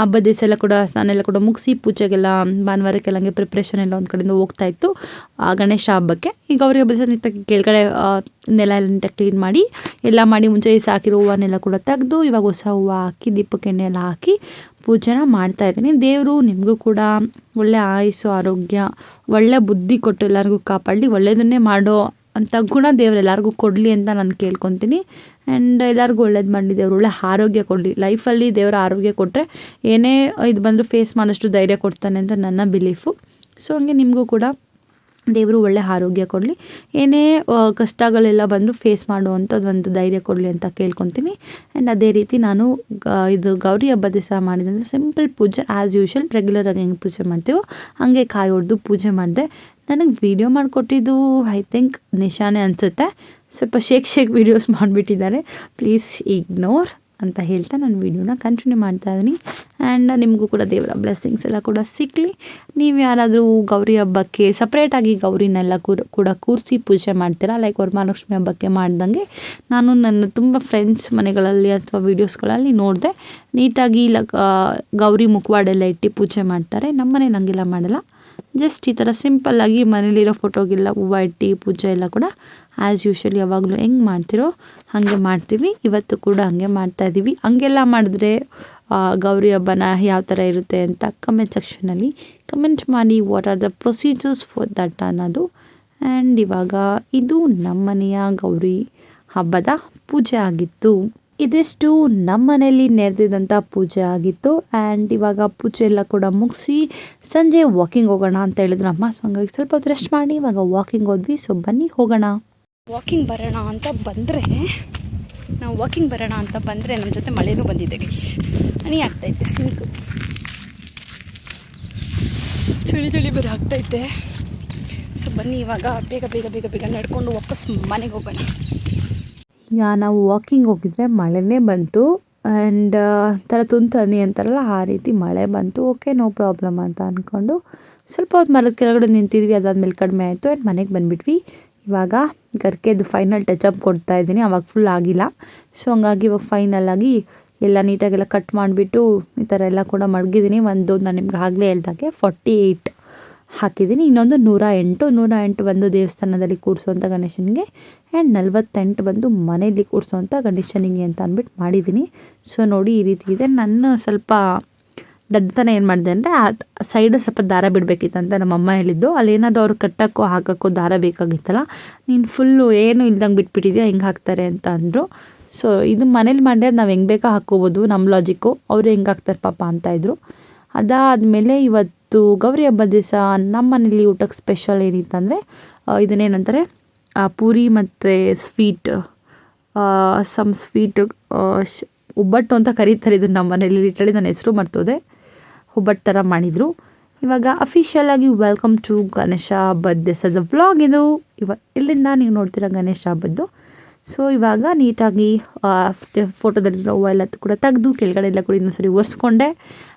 ಹಬ್ಬದ ದಿವಸ ಎಲ್ಲ ಕೂಡ ಸ್ನಾನೆಲ್ಲ ಕೂಡ ಮುಗಿಸಿ ಪೂಜೆಗೆಲ್ಲ ಭಾನುವಾರಕ್ಕೆಲ್ಲ ಹಂಗೆ ಪ್ರಿಪ್ರೇಷನ್ ಎಲ್ಲ ಒಂದು ಕಡೆಯಿಂದ ಹೋಗ್ತಾಯಿತ್ತು ಗಣೇಶ ಹಬ್ಬಕ್ಕೆ. ಈ ಗೌರಿ ಹಬ್ಬದ ದಿವಸ ನೀಟಾಗಿ ಕೆಳಗಡೆ ನೆಲ ಎಲ್ಲ ನೀಟಾಗಿ ಕ್ಲೀನ್ ಮಾಡಿ ಎಲ್ಲ ಮಾಡಿ ಮುಂಚೆ ಸಾಕಿರೋ ಹೂವನ್ನೆಲ್ಲ ಕೂಡ ತೆಗೆದು ಇವಾಗ ಹೊಸ ಹೂವು ಹಾಕಿ ದೀಪಕ್ಕೆ ಎಣ್ಣೆ ಎಲ್ಲ ಹಾಕಿ ಪೂಜೆನ ಮಾಡ್ತಾಯಿದ್ದೀನಿ. ದೇವರು ನಿಮಗೂ ಕೂಡ ಒಳ್ಳೆ ಆಯುಸ್ಸು, ಆರೋಗ್ಯ, ಒಳ್ಳೆ ಬುದ್ಧಿ ಕೊಟ್ಟು ಎಲ್ಲರಿಗೂ ಕಾಪಾಡಲಿ, ಒಳ್ಳೆಯದನ್ನೇ ಮಾಡೋ ಅಂಥ ಗುಣ ದೇವ್ರು ಎಲ್ಲರಿಗೂ ಕೊಡಲಿ ಅಂತ ನಾನು ಕೇಳ್ಕೊತೀನಿ. ಆ್ಯಂಡ್ ಎಲ್ಲರಿಗೂ ಒಳ್ಳೇದು ಮಾಡಲಿ ದೇವರು, ಒಳ್ಳೆ ಆರೋಗ್ಯ ಕೊಡಲಿ. ಲೈಫಲ್ಲಿ ದೇವರ ಆರೋಗ್ಯ ಕೊಟ್ಟರೆ ಏನೇ ಇದು ಬಂದರೂ ಫೇಸ್ ಮಾಡೋಷ್ಟು ಧೈರ್ಯ ಕೊಡ್ತಾನೆ ಅಂತ ನನ್ನ ಬಿಲೀಫು. ಸೊ ಹಂಗೆ ನಿಮಗೂ ಕೂಡ ದೇವರು ಒಳ್ಳೆ ಆರೋಗ್ಯ ಕೊಡಲಿ, ಏನೇ ಕಷ್ಟಗಳೆಲ್ಲ ಬಂದರೂ ಫೇಸ್ ಮಾಡುವಂಥದ್ದು ಒಂದು ಧೈರ್ಯ ಕೊಡಲಿ ಅಂತ ಕೇಳ್ಕೊತೀನಿ. ಆ್ಯಂಡ್ ಅದೇ ರೀತಿ ನಾನು ಇದು ಗೌರಿ ಹಬ್ಬದ ದಿವಸ ಮಾಡಿದಂದರೆ ಸಿಂಪಲ್ ಪೂಜೆ ಆ್ಯಸ್ ಯೂಶುವಲ್ ರೆಗ್ಯುಲರಾಗಿ ಹೆಂಗೆ ಪೂಜೆ ಮಾಡ್ತೀವೋ ಹಾಗೆ ಕಾಯಿ ಹೊಡೆದು ಪೂಜೆ ಮಾಡಿದೆ. ನನಗೆ ವೀಡಿಯೋ ಮಾಡಿಕೊಟ್ಟಿದ್ದು ಐ ಥಿಂಕ್ ನಿಶಾನೇ ಅನಿಸುತ್ತೆ. ಸ್ವಲ್ಪ ಶೇಕ್ ವೀಡಿಯೋಸ್ ಮಾಡಿಬಿಟ್ಟಿದ್ದಾರೆ, ಪ್ಲೀಸ್ ಇಗ್ನೋರ್ ಅಂತ ಹೇಳ್ತಾ ನಾನು ವೀಡಿಯೋನ ಕಂಟಿನ್ಯೂ ಮಾಡ್ತಾಯಿದ್ದೀನಿ. ಆ್ಯಂಡ್ ನಿಮಗೂ ಕೂಡ ದೇವರ ಬ್ಲೆಸ್ಸಿಂಗ್ಸ್ ಎಲ್ಲ ಕೂಡ ಸಿಕ್ಕಲಿ. ನೀವು ಯಾರಾದರೂ ಗೌರಿ ಹಬ್ಬಕ್ಕೆ ಸಪ್ರೇಟಾಗಿ ಗೌರಿನೆಲ್ಲ ಕೂಡ ಕೂರಿಸಿ ಪೂಜೆ ಮಾಡ್ತೀರಾ, ಲೈಕ್ ವರಮಹಾಲಕ್ಷ್ಮಿ ಹಬ್ಬಕ್ಕೆ ಮಾಡ್ದಂಗೆ ನಾನು ನನ್ನ ತುಂಬ ಫ್ರೆಂಡ್ಸ್ ಮನೆಗಳಲ್ಲಿ ಅಥವಾ ವೀಡಿಯೋಸ್ಗಳಲ್ಲಿ ನೋಡಿದೆ. ನೀಟಾಗಿ ಗೌರಿ ಮುಖವಾಡೆಲ್ಲ ಇಟ್ಟು ಪೂಜೆ ಮಾಡ್ತಾರೆ. ನಮ್ಮ ಮನೆ ನನಗೆಲ್ಲ ಮಾಡಲ್ಲ, ಜಸ್ಟ್ ಈ ಥರ ಸಿಂಪಲ್ಲಾಗಿ ಮನೇಲಿರೋ ಫೋಟೋಗೆಲ್ಲ ಹೂವು ಇಟ್ಟು ಪೂಜೆ ಎಲ್ಲ ಕೂಡ ಆ್ಯಸ್ ಯೂಶುವಲ್ ಯಾವಾಗಲೂ ಹೆಂಗೆ ಮಾಡ್ತಿರೋ ಹಾಗೆ ಮಾಡ್ತೀವಿ. ಇವತ್ತು ಕೂಡ ಹಾಗೆ ಮಾಡ್ತಾಯಿದ್ದೀವಿ. ಹಂಗೆಲ್ಲ ಮಾಡಿದ್ರೆ ಗೌರಿ ಹಬ್ಬನ ಯಾವ ಥರ ಇರುತ್ತೆ ಅಂತ ಕಮೆಂಟ್ ಸೆಕ್ಷನಲ್ಲಿ ಕಮೆಂಟ್ ಮಾಡಿ. What are the procedures for that ಅನ್ನೋದು. ಆ್ಯಂಡ್ ಇವಾಗ ಇದು ನಮ್ಮನೆಯ ಗೌರಿ ಹಬ್ಬದ ಪೂಜೆ ಆಗಿತ್ತು. ಇದಿಷ್ಟು ನಮ್ಮ ಮನೆಯಲ್ಲಿ ನೆರೆದಿದ್ದಂಥ ಪೂಜೆ ಆಗಿತ್ತು. ಆ್ಯಂಡ್ ಇವಾಗ ಪೂಜೆ ಎಲ್ಲ ಕೂಡ ಮುಗಿಸಿ ಸಂಜೆ ವಾಕಿಂಗ್ ಹೋಗೋಣ ಅಂತ ಹೇಳಿದ್ರು ಅಮ್ಮ. ಸೊ ಹಂಗಾಗಿ ಸ್ವಲ್ಪ ಹೊತ್ತು ರೆಸ್ಟ್ ಮಾಡಿ ಇವಾಗ ವಾಕಿಂಗ್ ಹೋದ್ವಿ. ಸೊ ಬನ್ನಿ ಹೋಗೋಣ. ವಾಕಿಂಗ್ ಬರೋಣ ಅಂತ ಬಂದರೆ ನಮ್ಮ ಜೊತೆ ಮಳೆನೂ ಬಂದಿದೆ ಗೈಸ್. ಹನಿ ಆಗ್ತೈತೆ, ಸಿಂಕು ಚಳಿ ಬೇರೆ ಆಗ್ತೈತೆ. ಸೊ ಬನ್ನಿ ಇವಾಗ ಬೇಗ ನಡ್ಕೊಂಡು ವಾಪಸ್ ಮನೆಗೆ ಹೋಗೋಣ. ಈಗ ನಾವು ವಾಕಿಂಗ್ ಹೋಗಿದ್ರೆ ಮಳೆನೇ ಬಂತು. ಆ್ಯಂಡ್ ಥರ ತುಂತಣಿ ಅಂತಾರಲ್ಲ ಆ ರೀತಿ ಮಳೆ ಬಂತು. ಓಕೆ, ನೋ ಪ್ರಾಬ್ಲಮ್ ಅಂತ ಅಂದ್ಕೊಂಡು ಸ್ವಲ್ಪ ಹೊತ್ತು ಮರದ ಕೆಳಗಡೆ ನಿಂತಿದ್ವಿ. ಅದಾದಮೇಲೆ ಕಡಿಮೆ ಆಯಿತು. ಆ್ಯಂಡ್ ಮನೆಗೆ ಬಂದುಬಿಟ್ವಿ. ಇವಾಗ ಗರ್ಕೆದು ಫೈನಲ್ ಟಚಪ್ ಕೊಡ್ತಾಯಿದ್ದೀನಿ. ಅವಾಗ ಫುಲ್ ಆಗಿಲ್ಲ. ಸೊ ಹಂಗಾಗಿ ಇವಾಗ ಫೈನಲಾಗಿ ಎಲ್ಲ ನೀಟಾಗೆಲ್ಲ ಕಟ್ ಮಾಡಿಬಿಟ್ಟು ಈ ಥರ ಎಲ್ಲ ಕೂಡ ಮಡಗಿದ್ದೀನಿ. ಒಂದು ನಾನು ನಿಮ್ಗೆ ಆಗಲೇ ಹೇಳ್ದಾಗೆ 48 ಹಾಕಿದ್ದೀನಿ. ಇನ್ನೊಂದು 108 ಬಂದು ದೇವಸ್ಥಾನದಲ್ಲಿ ಕೂರಿಸುವಂಥ ಗಣೇಶನಿಗೆ, ಆ್ಯಂಡ್ 48 ಬಂದು ಮನೆಯಲ್ಲಿ ಕೂರಿಸುವಂಥ ಗಣೇಶನಿಗೆ ಅಂತ ಅಂದ್ಬಿಟ್ಟು ಮಾಡಿದ್ದೀನಿ. ಸೊ ನೋಡಿ ಈ ರೀತಿ ಇದೆ. ನಾನು ಸ್ವಲ್ಪ ದಡ್ಡತನ ಏನು ಮಾಡಿದೆ ಅಂದರೆ ಆ ಸೈಡ್ ಸ್ವಲ್ಪ ದಾರ ಬಿಡಬೇಕಿತ್ತಂತ ನಮ್ಮಮ್ಮ ಹೇಳಿದ್ದು. ಅಲ್ಲೇನಾದರೂ ಅವ್ರು ಕಟ್ಟೋಕ್ಕೋ ಹಾಕೋಕ್ಕೋ ದಾರ ಬೇಕಾಗಿತ್ತಲ್ಲ, ನೀನು ಫುಲ್ಲು ಏನು ಇಲ್ದಂಗೆ ಬಿಟ್ಬಿಟ್ಟಿದ್ಯಾ, ಹೆಂಗೆ ಹಾಕ್ತಾರೆ ಅಂತ ಅಂದರು. ಸೊ ಇದು ಮನೇಲಿ ಮಾಡಿದ್ರೆ ನಾವು ಹೆಂಗೆ ಬೇಕೋ ಹಾಕ್ಕೋಬೋದು, ನಮ್ಮ ಲಾಜಿಕ್ಕು. ಅವರು ಹೆಂಗೆ ಹಾಕ್ತಾರೆ ಪಾಪ ಅಂತಾಯಿದ್ರು. ಅದಾದಮೇಲೆ ಇವತ್ತು ಗೌರಿ ಹಬ್ಬದ ದಿವಸ ನಮ್ಮ ಮನೇಲಿ ಊಟಕ್ಕೆ ಸ್ಪೆಷಲ್ ಏನಿತ್ತಂದರೆ ಇದನ್ನೇನಂತಾರೆ ಪೂರಿ ಮತ್ತು ಸ್ವೀಟ್, ಸ್ವೀಟ್ ಒಬ್ಬಟ್ಟು ಅಂತ ಕರೀತಾರೆ ಇದನ್ನು ನಮ್ಮ ಮನೇಲಿ. ಲಿಟ್ರಲಿ ನನ್ನ ಹೆಸರು ಮರ್ತೋದೆ. ಒಬ್ಬಟ್ಟು ಥರ ಮಾಡಿದರು. ಇವಾಗ ಅಫಿಷಿಯಲಾಗಿ ವೆಲ್ಕಮ್ ಟು ಗಣೇಶ ಹಬ್ಬದ ದಿವಸದ ವ್ಲಾಗ್ ಇದು. ಇಲ್ಲಿಂದ ನೀವು ನೋಡ್ತೀರ ಗಣೇಶ ಹಬ್ಬದ್ದು. ಸೊ ಇವಾಗ ನೀಟಾಗಿ ಫೋಟೋದಲ್ಲಿರೋ ಹೂವೆಲ್ಲ ಕೂಡ ತೆಗೆದು ಕೆಳಗಡೆ ಎಲ್ಲ ಕೂಡ ಇನ್ನೊಂದು ಸರಿ ಒರೆಸ್ಕೊಂಡೆ.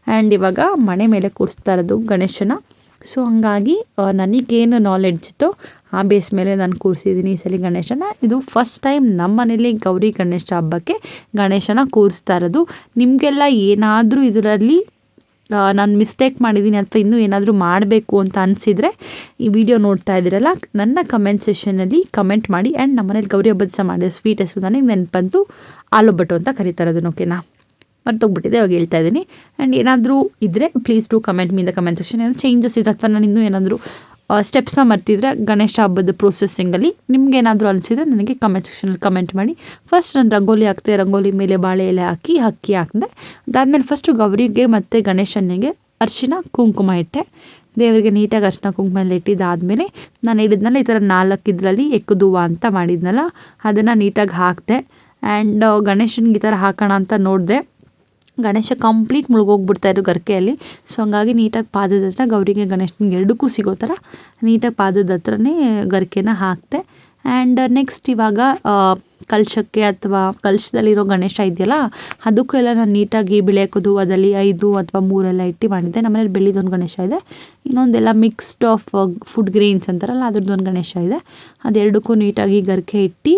ಆ್ಯಂಡ್ ಇವಾಗ ಮನೆ ಮೇಲೆ ಕೂರಿಸ್ತಾ ಇರೋದು ಗಣೇಶನ. ಸೊ ಹಂಗಾಗಿ ನನಗೇನು ನಾಲೆಡ್ಜ್ ಇತ್ತು ಆ ಬೇಸ್ ಮೇಲೆ ನಾನು ಕೂರಿಸಿದ್ದೀನಿ ಈ ಸಲ ಗಣೇಶನ. ಇದು ಫಸ್ಟ್ ಟೈಮ್ ನಮ್ಮ ಮನೇಲಿ ಗೌರಿ ಗಣೇಶ ಹಬ್ಬಕ್ಕೆ ಗಣೇಶನ ಕೂರಿಸ್ತಾ ಇರೋದು. ನಿಮಗೆಲ್ಲ ಏನಾದರೂ ಇದರಲ್ಲಿ ನಾನು ಮಿಸ್ಟೇಕ್ ಮಾಡಿದ್ದೀನಿ ಅಥವಾ ಇನ್ನೂ ಏನಾದರೂ ಮಾಡಬೇಕು ಅಂತ ಅನಿಸಿದರೆ ಈ ವಿಡಿಯೋ ನೋಡ್ತಾ ಇದ್ದೀರಲ್ಲ, ನನ್ನ ಕಮೆಂಟ್ ಸೆಷನಲ್ಲಿ ಕಮೆಂಟ್ ಮಾಡಿ. ಆ್ಯಂಡ್ ನಮ್ಮ ಮನೇಲಿ ಗೌರಿ ಹಬ್ಬದ ಸಹ ಮಾಡಿದ ಸ್ವೀಟ್ ಹೆಸರು ನನಗೆ ನೆನಪಂತು ಆಲೂಬಟ್ಟು ಅಂತ ಕರೀತಾರೆ ಅದನ್ನು. ಓಕೆನಾ, ಮರ್ತೋಗ್ಬಿಟ್ಟಿದೆ, ಅವಾಗ ಹೇಳ್ತಾ ಇದ್ದೀನಿ. ಆ್ಯಂಡ್ ಏನಾದರೂ ಇದ್ದರೆ please to comment me in the comment section. ಏನೋ ಚೇಂಜಸ್ ಇದ್ರೆ ಅಥವಾ ನಾನು ಇನ್ನೂ ಏನಾದರೂ ಸ್ಟೆಪ್ಸ್ನ ಮರ್ತಿದ್ರೆ ಗಣೇಶ ಹಬ್ಬದ ಪ್ರೊಸೆಸ್ಸಿಂಗಲ್ಲಿ ನಿಮ್ಗೆ ಏನಾದರೂ ಅನಿಸಿದ್ರೆ ನನಗೆ ಕಮೆಂಟ್ ಸೆಕ್ಷನಲ್ಲಿ ಕಮೆಂಟ್ ಮಾಡಿ. ಫಸ್ಟ್ ನಾನು ರಂಗೋಲಿ ಹಾಕ್ತೆ, ರಂಗೋಲಿ ಮೇಲೆ ಬಾಳೆ ಎಲೆ ಹಾಕಿ ಅಕ್ಕಿ ಹಾಕಿದೆ. ಅದಾದಮೇಲೆ ಫಸ್ಟು ಗೌರಿಗೆ ಮತ್ತು ಗಣೇಶನಿಗೆ ಅರಿಶಿನ ಕುಂಕುಮ ಇಟ್ಟೆ. ದೇವರಿಗೆ ನೀಟಾಗಿ ಅರಿಶಿನ ಕುಂಕುಮ ಎಲ್ಲ ಇಟ್ಟಿದ್ದಾದಮೇಲೆ ನಾನು ಹೇಳಿದ್ನಲ್ಲ ಈ ಥರ 4 ಇದರಲ್ಲಿ ಎಕ್ಕುದುವ ಅಂತ ಮಾಡಿದ್ನಲ್ಲ ಅದನ್ನು ನೀಟಾಗಿ ಹಾಕಿದೆ. ಆ್ಯಂಡ್ ಗಣೇಶನಿಗೆ ಈ ಥರ ಹಾಕೋಣ ಅಂತ ನೋಡಿದೆ. ಗಣೇಶ ಕಂಪ್ಲೀಟ್ ಮುಳುಗೋಗ್ಬಿಡ್ತಾಯಿದ್ರು ಗರಿಕೆಯಲ್ಲಿ. ಸೊ ಹಂಗಾಗಿ ನೀಟಾಗಿ ಪಾದದ ಹತ್ರ ಗೌರಿಗೆ ಗಣೇಶನಿಗೆ ಎರಡಕ್ಕೂ ಸಿಗೋ ಥರ ನೀಟಾಗಿ ಪಾದದ ಹತ್ರನೇ ಗರಿಕೆನ ಹಾಕಿದೆ. ಆ್ಯಂಡ್ ನೆಕ್ಸ್ಟ್ ಇವಾಗ ಕಲಶಕ್ಕೆ ಅಥವಾ ಕಲಶದಲ್ಲಿರೋ ಗಣೇಶ ಇದೆಯಲ್ಲ ಅದಕ್ಕೂ ಎಲ್ಲ ನಾನು ನೀಟಾಗಿ ಬಿಳಿಯಕ್ಕದು ಅದಲ್ಲಿ 5 ಅಥವಾ 3 ಎಲ್ಲ ಇಟ್ಟು ಮಾಡಿದ್ದೆ. ನಮ್ಮನೇಲಿ ಬೆಳ್ಳಿದೊಂದು ಗಣೇಶ ಇದೆ, ಇನ್ನೊಂದೆಲ್ಲ ಮಿಕ್ಸ್ಡ್ ಆಫ್ ಫುಡ್ ಗ್ರೇನ್ಸ್ ಅಂತಾರಲ್ಲ ಅದ್ರದ್ದೊಂದು ಗಣೇಶ ಇದೆ. ಅದೆರಡಕ್ಕೂ ನೀಟಾಗಿ ಗರಿಕೆ ಇಟ್ಟು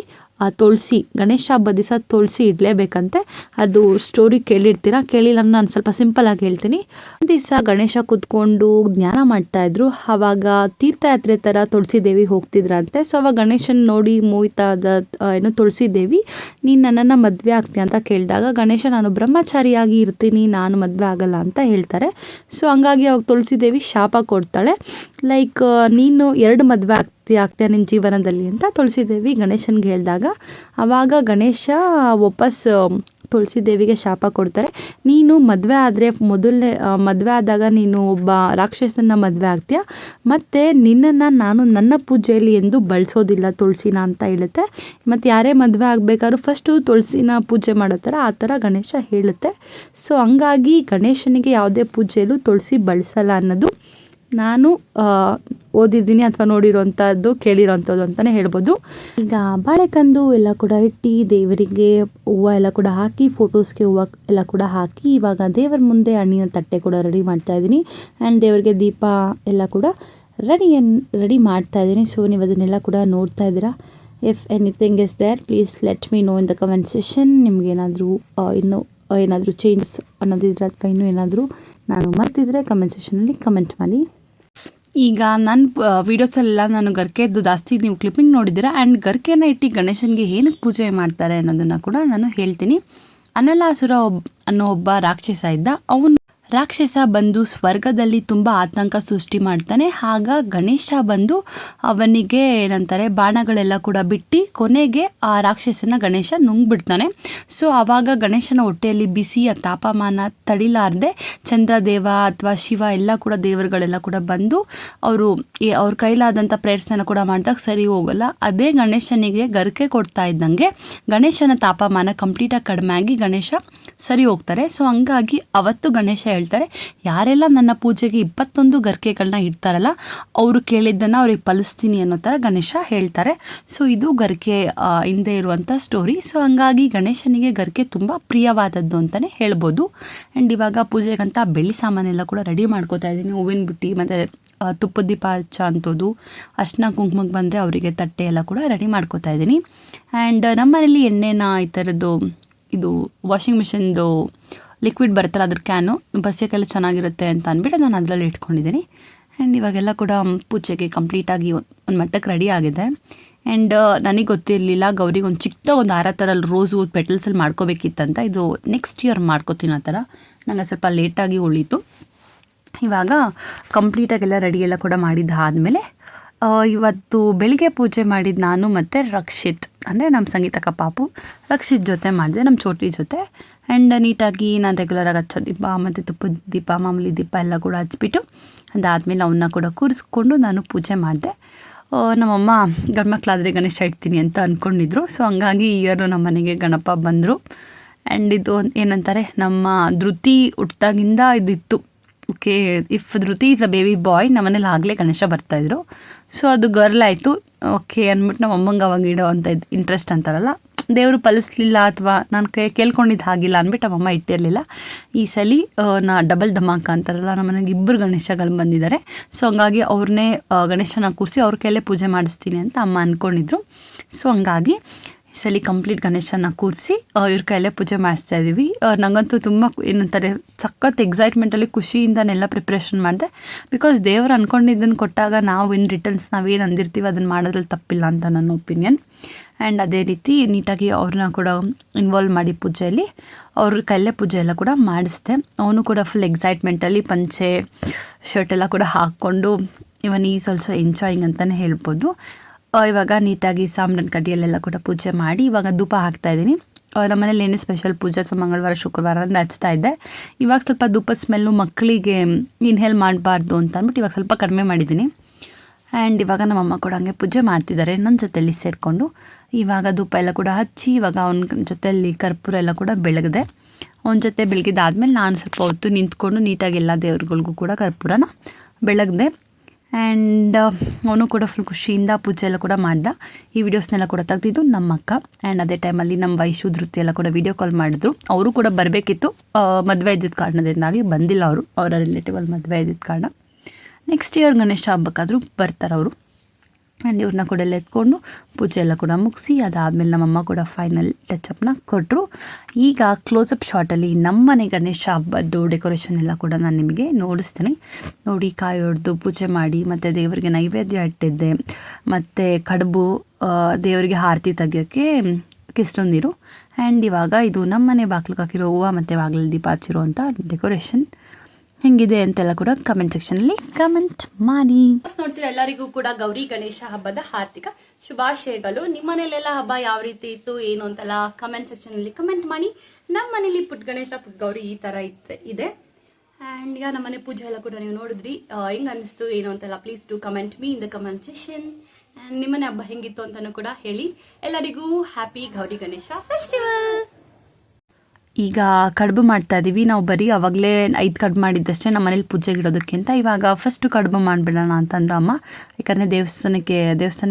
ತುಳಸಿ ಗಣೇಶ ಹಬ್ಬದ ದಿವಸ ತುಳಸಿ ಇಡಲೇಬೇಕಂತೆ. ಅದು ಸ್ಟೋರಿ ಕೇಳಿರ್ತೀರ, ಕೇಳಿಲ್ಲ ನಾನು ಸ್ವಲ್ಪ ಸಿಂಪಲಾಗಿ ಹೇಳ್ತೀನಿ. ಒಂದು ದಿವಸ ಗಣೇಶ ಕೂತ್ಕೊಂಡು ಜ್ಞಾನ ಮಾಡ್ತಾಯಿದ್ರು. ಆವಾಗ ತೀರ್ಥಯಾತ್ರೆ ಥರ ತುಳಸಿ ದೇವಿ ಹೋಗ್ತಿದ್ರಂತೆ. ಸೊ ಅವಾಗ ಗಣೇಶನ ನೋಡಿ ಮೋಹಿತಾದ ತುಳಸಿ ದೇವಿ ನೀನು ನನ್ನನ್ನು ಮದುವೆ ಆಗ್ತೀಯ ಅಂತ ಕೇಳಿದಾಗ ಗಣೇಶ ನಾನು ಬ್ರಹ್ಮಚಾರಿಯಾಗಿ ಇರ್ತೀನಿ, ನಾನು ಮದುವೆ ಆಗಲ್ಲ ಅಂತ ಹೇಳ್ತಾರೆ. ಸೊ ಹಂಗಾಗಿ ಅವಾಗ ತುಳಸಿ ದೇವಿ ಶಾಪ ಕೊಡ್ತಾಳೆ, ಲೈಕ್ ನೀನು 2 ಮದುವೆ ಆಗ್ತೀಯ ನಿನ್ನ ಜೀವನದಲ್ಲಿ ಅಂತ ತುಳಸಿ ದೇವಿ ಗಣೇಶನಿಗೆ ಹೇಳಿದಾಗ ಆವಾಗ ಗಣೇಶ ವಾಪಸ್ ತುಳಸಿ ದೇವಿಗೆ ಶಾಪ ಕೊಡ್ತಾರೆ. ನೀನು ಮದುವೆ ಆದರೆ ಮೊದಲನೇ ಮದುವೆ ಆದಾಗ ನೀನು ಒಬ್ಬ ರಾಕ್ಷಸನ ಮದುವೆ ಆಗ್ತೀಯ, ಮತ್ತು ನಿನ್ನನ್ನು ನಾನು ನನ್ನ ಪೂಜೆಯಲ್ಲಿ ಎಂದು ಬಳಸೋದಿಲ್ಲ ತುಳಸಿನ ಅಂತ ಹೇಳುತ್ತೆ. ಮತ್ತು ಯಾರೇ ಮದುವೆ ಆಗಬೇಕಾದ್ರೂ ಫಸ್ಟು ತುಳಸಿನ ಪೂಜೆ ಮಾಡೋ ಥರ ಆ ಥರ ಗಣೇಶ ಹೇಳುತ್ತೆ. ಸೊ ಹಂಗಾಗಿ ಗಣೇಶನಿಗೆ ಯಾವುದೇ ಪೂಜೆಯಲ್ಲೂ ತುಳಸಿ ಬಳಸಲ್ಲ ಅನ್ನೋದು ನಾನು ಓದಿದ್ದೀನಿ ಅಥವಾ ನೋಡಿರೋಂಥದ್ದು ಕೇಳಿರೋಂಥದ್ದು ಅಂತಲೇ ಹೇಳ್ಬೋದು. ಈಗ ಬಾಳೆಕಂದು ಎಲ್ಲ ಕೂಡ ಇಟ್ಟು ದೇವರಿಗೆ ಹೂವು ಎಲ್ಲ ಕೂಡ ಹಾಕಿ ಫೋಟೋಸ್ಗೆ ಹೂವು ಎಲ್ಲ ಕೂಡ ಹಾಕಿ ಇವಾಗ ದೇವರ ಮುಂದೆ ಹಣ್ಣಿನ ತಟ್ಟೆ ಕೂಡ ರೆಡಿ ಮಾಡ್ತಾಯಿದ್ದೀನಿ. ಆ್ಯಂಡ್ ದೇವರಿಗೆ ದೀಪ ಎಲ್ಲ ಕೂಡ ರೆಡಿ ಮಾಡ್ತಾಯಿದ್ದೀನಿ. ಸೊ ನೀವು ಅದನ್ನೆಲ್ಲ ಕೂಡ ನೋಡ್ತಾ ಇದ್ದೀರಾ. If anything is there please let me know in the comment session. ನಿಮಗೇನಾದರೂ ಇನ್ನೂ ಏನಾದರೂ ಚೇಂಜಸ್ ಅನ್ನೋದಿದ್ರೆ ಅಥವಾ ಇನ್ನೂ ಏನಾದರೂ ನಾನು ಮರ್ತಿದ್ರೆ ಕಮೆಂಟ್ ಸೆಷನಲ್ಲಿ ಕಮೆಂಟ್ ಮಾಡಿ. ಈಗ ನನ್ನ ವೀಡಿಯೋಸಲ್ಲೆಲ್ಲ ನಾನು ಗರಿಕೆದ್ದು ಜಾಸ್ತಿ ನೀವು ಕ್ಲಿಪ್ಪಿಂಗ್ ನೋಡಿದ್ದೀರಾ. ಆ್ಯಂಡ್ ಗರಿಕೆನ ಇಟ್ಟು ಗಣೇಶನಿಗೆ ಏನಕ್ಕೆ ಪೂಜೆ ಮಾಡ್ತಾರೆ ಅನ್ನೋದನ್ನು ಕೂಡ ನಾನು ಹೇಳ್ತೀನಿ. ಅನಲಾಸುರ ಅನ್ನೋ ಒಬ್ಬ ರಾಕ್ಷಸ ಇದ್ದ. ಅವನು ರಾಕ್ಷಸ ಬಂದು ಸ್ವರ್ಗದಲ್ಲಿ ತುಂಬ ಆತಂಕ ಸೃಷ್ಟಿ ಮಾಡ್ತಾನೆ. ಆಗ ಗಣೇಶ ಬಂದು ಅವನಿಗೆ ಏನಂತಾರೆ ಬಾಣಗಳೆಲ್ಲ ಕೂಡ ಬಿಟ್ಟು ಕೊನೆಗೆ ಆ ರಾಕ್ಷಸನ ಗಣೇಶ ನುಂಗ್ಬಿಡ್ತಾನೆ. ಸೊ ಆವಾಗ ಗಣೇಶನ ಹೊಟ್ಟೆಯಲ್ಲಿ ಬಿಸಿ ಆ ತಾಪಮಾನ ತಡಿಲಾರದೆ ಚಂದ್ರದೇವ ಅಥವಾ ಶಿವ ಎಲ್ಲ ಕೂಡ ದೇವರುಗಳೆಲ್ಲ ಕೂಡ ಬಂದು ಅವ್ರ ಕೈಲಾದಂಥ ಪ್ರೇಯರ್ಸ್ನ ಕೂಡ ಮಾಡಿದಾಗ ಸರಿ ಹೋಗಲ್ಲ. ಅದೇ ಗಣೇಶನಿಗೆ ಗರಿಕೆ ಕೊಡ್ತಾ ಇದ್ದಂಗೆ ಗಣೇಶನ ತಾಪಮಾನ ಕಂಪ್ಲೀಟಾಗಿ ಕಡಿಮೆ ಆಗಿ ಗಣೇಶ ಸರಿ ಹೋಗ್ತಾರೆ. ಸೊ ಹಂಗಾಗಿ ಅವತ್ತು ಗಣೇಶ ಹೇಳ್ತಾರೆ, ಯಾರೆಲ್ಲ ನನ್ನ ಪೂಜೆಗೆ 21 ಗರಿಕೆಗಳನ್ನ ಇಡ್ತಾರಲ್ಲ ಅವರು ಕೇಳಿದ್ದನ್ನು ಅವ್ರಿಗೆ ಫಲಿಸ್ತೀನಿ ಅನ್ನೋ ಥರ ಗಣೇಶ ಹೇಳ್ತಾರೆ. ಸೊ ಇದು ಗರಿಕೆ ಹಿಂದೆ ಇರುವಂಥ ಸ್ಟೋರಿ. ಸೊ ಹಂಗಾಗಿ ಗಣೇಶನಿಗೆ ಗರಿಕೆ ತುಂಬ ಪ್ರಿಯವಾದದ್ದು ಅಂತಲೇ ಹೇಳ್ಬೋದು. ಆ್ಯಂಡ್ ಇವಾಗ ಪೂಜೆಗಂತ ಬೆಳ್ಳಿ ಸಾಮಾನೆಲ್ಲ ಕೂಡ ರೆಡಿ ಮಾಡ್ಕೋತಾ ಇದ್ದೀನಿ. ಹೂವಿನ ಬುಟ್ಟಿ ಮತ್ತು ತುಪ್ಪದ ದೀಪ ಹಚ್ಚ ಅಂಥದ್ದು, ಅರ್ಶಿನ ಕುಂಕುಮಕ್ಕೆ ಬಂದರೆ ಅವರಿಗೆ ತಟ್ಟೆ ಎಲ್ಲ ಕೂಡ ರೆಡಿ ಮಾಡ್ಕೋತಾ ಇದ್ದೀನಿ. ಆ್ಯಂಡ್ ನಮ್ಮ ಮನೇಲಿ ಎಣ್ಣೆನ ಈ ಥರದ್ದು ಇದು ವಾಷಿಂಗ್ ಮಿಷಿನ್ದು ಲಿಕ್ವಿಡ್ ಬರುತ್ತಲ್ಲ ಅದ್ರ ಕ್ಯಾನು ಬಸಿಯೋಕ್ಕೆಲ್ಲ ಚೆನ್ನಾಗಿರುತ್ತೆ ಅಂತ ಅಂದ್ಬಿಟ್ಟು ನಾನು ಅದರಲ್ಲಿ ಇಟ್ಕೊಂಡಿದ್ದೀನಿ. ಆ್ಯಂಡ್ ಇವಾಗೆಲ್ಲ ಕೂಡ ಪೂಜೆಗೆ ಕಂಪ್ಲೀಟಾಗಿ ಒಂದು ಮಟ್ಟಕ್ಕೆ ರೆಡಿ ಆಗಿದೆ. ಆ್ಯಂಡ್ ನನಗೆ ಗೊತ್ತಿರಲಿಲ್ಲ ಗೌರಿಗೆ ಒಂದು ಚಿಕ್ಕ ಒಂದು ಹಾರ ಥರ ರೋಸ್ ಹೂವು ಪೆಟಲ್ಸಲ್ಲಿ ಮಾಡ್ಕೋಬೇಕಿತ್ತಂತ. ಇದು ನೆಕ್ಸ್ಟ್ ಇಯರ್ ಮಾಡ್ಕೋತೀನಿ ಆ ಥರ, ನನಗೆ ಸ್ವಲ್ಪ ಲೇಟಾಗಿ ಉಳೀತು. ಇವಾಗ ಕಂಪ್ಲೀಟಾಗೆಲ್ಲ ರೆಡಿಯೆಲ್ಲ ಕೂಡ ಮಾಡಿದ್ದಾದಮೇಲೆ ಇವತ್ತು ಬೆಳಿಗ್ಗೆ ಪೂಜೆ ಮಾಡಿದ್ದು ನಾನು ಮತ್ತು ರಕ್ಷಿತ್ ಅಂದರೆ ನಮ್ಮ ಸಂಗೀತಕ್ಕ ಪಾಪು ರಕ್ಷಿತ್ ಜೊತೆ ಮಾಡಿದೆ, ನಮ್ಮ ಚೋಟಿ ಜೊತೆ. ಆ್ಯಂಡ್ ನೀಟಾಗಿ ನಾನು ರೆಗ್ಯುಲರಾಗಿ ಹಚ್ಚೋ ದೀಪ ಮತ್ತು ತುಪ್ಪದ ದೀಪ ಮಾಮೂಲಿ ದೀಪ ಎಲ್ಲ ಕೂಡ ಹಚ್ಬಿಟ್ಟು ಅದಾದಮೇಲೆ ಅವನ್ನ ಕೂಡ ಕೂರಿಸ್ಕೊಂಡು ನಾನು ಪೂಜೆ ಮಾಡಿದೆ. ನಮ್ಮಮ್ಮ ಗಂಡು ಮಕ್ಕಳಾದರೆ ಗಣೇಶ ಇಡ್ತೀನಿ ಅಂತ ಅಂದ್ಕೊಂಡಿದ್ರು. ಸೊ ಹಂಗಾಗಿ ಈ ಇಯರು ನಮ್ಮ ಮನೆಗೆ ಗಣಪ ಬಂದರು. ಆ್ಯಂಡ್ ಇದು ಏನಂತಾರೆ ನಮ್ಮ ಧೃತಿ ಹುಟ್ಟಿದಾಗಿಂದ ಇದಿತ್ತು okay if Dhriti is a baby boy ನಮ್ಮನೇಲಿ ಆಗಲೇ ಗಣೇಶ ಬರ್ತಾಯಿದ್ರು. ಸೊ ಅದು ಗರ್ಲ್ ಆಯಿತು ಓಕೆ ಅಂದ್ಬಿಟ್ಟು ನಮ್ಮ ಅಮ್ಮಂಗೆ ಅವಾಗ ಇಡೋ ಅಂತ ಇಂಟ್ರೆಸ್ಟ್ ಅಂತಾರಲ್ಲ, ದೇವರು ಫಲಿಸ್ಲಿಲ್ಲ ಅಥವಾ ನಾನು ಕೇಳ್ಕೊಂಡಿದ್ದು ಆಗಿಲ್ಲ ಅಂದ್ಬಿಟ್ಟು ನಮ್ಮಮ್ಮ ಇಟ್ಟಿರಲಿಲ್ಲ. ಈ ಸಲ ಡಬಲ್ ಧಮಾಕ ಅಂತಾರಲ್ಲ, ನಮ್ಮ ಮನೆಗೆ 2 ಗಣೇಶಗಳು ಬಂದಿದ್ದಾರೆ. ಸೊ ಹಂಗಾಗಿ ಅವ್ರನ್ನೇ ಗಣೇಶನ ಕೂರಿಸಿ ಅವ್ರ ಕೈಲೇ ಪೂಜೆ ಮಾಡಿಸ್ತೀನಿ ಅಂತ ಅಮ್ಮ ಅಂದ್ಕೊಂಡಿದ್ರು. ಸೊ ಹಂಗಾಗಿ ಈ ಸಲ ಕಂಪ್ಲೀಟ್ ಗಣೇಶನ ಕೂರಿಸಿ ಇವ್ರ ಕೈಲೇ ಪೂಜೆ ಮಾಡಿಸ್ತಾ ಇದ್ದೀವಿ. ನನಗಂತೂ ತುಂಬ ಏನಂತಾರೆ ಸಖತ್ ಎಕ್ಸೈಟ್ಮೆಂಟಲ್ಲಿ ಖುಷಿಯಿಂದನೆಲ್ಲ ಪ್ರಿಪ್ರೇಷನ್ ಮಾಡಿದೆ. ಬಿಕಾಸ್ ದೇವರು ಅಂದ್ಕೊಂಡಿದ್ದನ್ನು ಕೊಟ್ಟಾಗ ನಾವು ಇನ್ ರಿಟರ್ನ್ಸ್ ನಾವೇನು ಅಂದಿರ್ತೀವಿ ಅದನ್ನು ಮಾಡೋದ್ರಲ್ಲಿ ತಪ್ಪಿಲ್ಲ ಅಂತ ನನ್ನ ಒಪಿನಿಯನ್. ಆ್ಯಂಡ್ ಅದೇ ರೀತಿ ನೀಟಾಗಿ ಅವ್ರನ್ನ ಕೂಡ ಇನ್ವಾಲ್ವ್ ಮಾಡಿ ಪೂಜೆಯಲ್ಲಿ ಅವ್ರ ಕೈಲೇ ಪೂಜೆ ಎಲ್ಲ ಕೂಡ ಮಾಡಿಸ್ದೆ. ಅವನು ಕೂಡ ಫುಲ್ ಎಕ್ಸೈಟ್ಮೆಂಟಲ್ಲಿ ಪಂಚೆ ಶರ್ಟ್ ಎಲ್ಲ ಕೂಡ ಹಾಕ್ಕೊಂಡು ಇವನ್ ಈಸ್ ಆಲ್ಸೋ ಎಂಜಾಯಿಂಗ್ ಅಂತಲೇ ಹೇಳ್ಬೋದು. ಇವಾಗ ನೀಟಾಗಿ ಸಾಂಬ್ರಾಣಿ ಕಡ್ಡಿಯಲ್ಲೆಲ್ಲ ಕೂಡ ಪೂಜೆ ಮಾಡಿ ಇವಾಗ ಧೂಪ ಹಾಕ್ತಾಯಿದ್ದೀನಿ. ನಮ್ಮ ಮನೇಲಿ ಏನೇ ಸ್ಪೆಷಲ್ ಪೂಜೆ ಮಂಗಳವಾರ ಶುಕ್ರವಾರ ಅಂದರೆ ಹಚ್ತಾ ಇದ್ದೆ. ಇವಾಗ ಸ್ವಲ್ಪ ಧೂಪ ಸ್ಮೆಲ್ಲು ಮಕ್ಕಳಿಗೆ ಇನ್ಹೇಲ್ ಮಾಡಬಾರ್ದು ಅಂತ ಅಂದ್ಬಿಟ್ಟು ಇವಾಗ ಸ್ವಲ್ಪ ಕಡಿಮೆ ಮಾಡಿದ್ದೀನಿ. ಆ್ಯಂಡ್ ಇವಾಗ ನಮ್ಮಮ್ಮ ಕೂಡ ಹಂಗೆ ಪೂಜೆ ಮಾಡ್ತಿದ್ದಾರೆ ನನ್ನ ಜೊತೆಯಲ್ಲಿ ಸೇರಿಕೊಂಡು. ಇವಾಗ ಧೂಪ ಎಲ್ಲ ಕೂಡ ಹಚ್ಚಿ ಇವಾಗ ಅವನ ಜೊತೆಯಲ್ಲಿ ಕರ್ಪೂರ ಎಲ್ಲ ಕೂಡ ಬೆಳಗಿದೆ. ಅವನ ಜೊತೆ ಬೆಳಗಿದಾದ್ಮೇಲೆ ನಾನು ಸ್ವಲ್ಪ ಹೊತ್ತು ನಿಂತ್ಕೊಂಡು ನೀಟಾಗಿ ಎಲ್ಲ ದೇವ್ರುಗಳಿಗೂ ಕೂಡ ಕರ್ಪೂರನ ಬೆಳಗಿದೆ. ಆ್ಯಂಡ್ ಅವನು ಕೂಡ ಫುಲ್ ಖುಷಿಯಿಂದ ಪೂಜೆ ಎಲ್ಲ ಕೂಡ ಮಾಡ್ದ. ಈ ವಿಡಿಯೋಸ್ನೆಲ್ಲ ಕೂಡ ತೆಗ್ದಿದ್ದು ನಮ್ಮ ಅಕ್ಕ. ಆ್ಯಂಡ್ ಅದೇ ಟೈಮಲ್ಲಿ ನಮ್ಮ ವೈಶು ಧೃತಿ ಎಲ್ಲ ಕೂಡ ವಿಡಿಯೋ ಕಾಲ್ ಮಾಡಿದ್ರು. ಅವರು ಕೂಡ ಬರಬೇಕಿತ್ತು, ಮದುವೆ ಇದ್ದಿದ್ದ ಕಾರಣದಿಂದಾಗಿ ಬಂದಿಲ್ಲ ಅವರು, ಅವರ ರಿಲೇಟಿವಲ್ಲಿ ಮದುವೆ ಇದ್ದಿದ್ದ ಕಾರಣ. ನೆಕ್ಸ್ಟ್ ಇಯರ್ ಗಣೇಶ ಹಬ್ಬಕ್ಕಾದರೂ ಬರ್ತಾರೆ ಅವರು. ಆ್ಯಂಡ್ ಇವ್ರನ್ನ ಕೂಡ ಎಲ್ಲ ಎತ್ಕೊಂಡು ಪೂಜೆ ಎಲ್ಲ ಕೂಡ ಮುಗಿಸಿ ಅದಾದಮೇಲೆ ನಮ್ಮಮ್ಮ ಕೂಡ ಫೈನಲ್ ಟಚಪ್ನ ಕೊಟ್ಟರು. ಈಗ ಕ್ಲೋಸಪ್ ಶಾರ್ಟಲ್ಲಿ ನಮ್ಮನೆ ಗಣೇಶ ಹಬ್ಬದ್ದು ಡೆಕೋರೇಷನ್ ಎಲ್ಲ ಕೂಡ ನಾನು ನಿಮಗೆ ನೋಡಿಸ್ತೀನಿ. ನೋಡಿ, ಕಾಯಿ ಹೊಡೆದು ಪೂಜೆ ಮಾಡಿ ಮತ್ತು ದೇವರಿಗೆ ನೈವೇದ್ಯ ಇಟ್ಟಿದ್ದೆ, ಮತ್ತು ಕಡುಬು, ದೇವರಿಗೆ ಆರತಿ ತೆಗಿಯೋಕ್ಕೆ ಕಿಸ್ಟೊಂದು ನೀರು. ಆ್ಯಂಡ್ ಇವಾಗ ಇದು ನಮ್ಮನೆ ಬಾಗಿಲಿಗೆ ಹಾಕಿರೋ ಹೂವು ಮತ್ತು ಬಾಗಿಲಲ್ಲಿ ದೀಪ ಹಚ್ಚಿರೋ ಅಂಥ ಡೆಕೋರೇಷನ್ ಹೆಂಗಿದೆ ಅಂತೆಲ್ಲ ಕೂಡ ಕಮೆಂಟ್ ಸೆಕ್ಷನಲ್ಲಿ ಕಮೆಂಟ್ ಮಾಡಿ. ನೋಡ್ತೀರಾ, ಎಲ್ಲರಿಗೂ ಕೂಡ ಗೌರಿ ಗಣೇಶ ಹಬ್ಬದ ಹಾರ್ದಿಕ ಶುಭಾಶಯಗಳು. ನಿಮ್ಮ ಮನೇಲೆಲ್ಲ ಹಬ್ಬ ಯಾವ ರೀತಿ ಇತ್ತು ಏನು ಅಂತೆಲ್ಲ ಕಮೆಂಟ್ ಸೆಕ್ಷನಲ್ಲಿ ಕಮೆಂಟ್ ಮಾಡಿ. ನಮ್ಮ ಮನೇಲಿ ಪುಟ್ ಗಣೇಶ ಪುಟ್ ಗೌರಿ ಈ ಥರ ಇದೆ. ಆ್ಯಂಡ್ ಈಗ ನಮ್ಮನೆ ಪೂಜೆ ಎಲ್ಲ ಕೂಡ ನೀವು ನೋಡಿದ್ರಿ, ಹೆಂಗೆ ಅನ್ನಿಸ್ತು ಏನು ಅಂತೆಲ್ಲ please do comment me in the comment section. And ನಿಮ್ಮನೆ ಹಬ್ಬ ಹೆಂಗಿತ್ತು ಅಂತಲೂ ಕೂಡ ಹೇಳಿ. ಎಲ್ಲರಿಗೂ ಹ್ಯಾಪಿ ಗೌರಿ ಗಣೇಶ ಫೆಸ್ಟಿವಲ್. ಈಗ ಕಡುಬು ಮಾಡ್ತಾ ಇದ್ದೀವಿ ನಾವು. ಬರೀ ಅವಾಗಲೇ 5 ಕಡುಬು ಮಾಡಿದ್ದಷ್ಟೇ ನಮ್ಮ ಮನೇಲಿ ಪೂಜೆಗೆ ಇಡೋದಕ್ಕಿಂತ ಇವಾಗ ಫಸ್ಟು ಕಡುಬು ಮಾಡಿಬಿಡೋಣ ಅಂತಂದ್ರು ಅಮ್ಮ. ಯಾಕಂದರೆ ದೇವಸ್ಥಾನ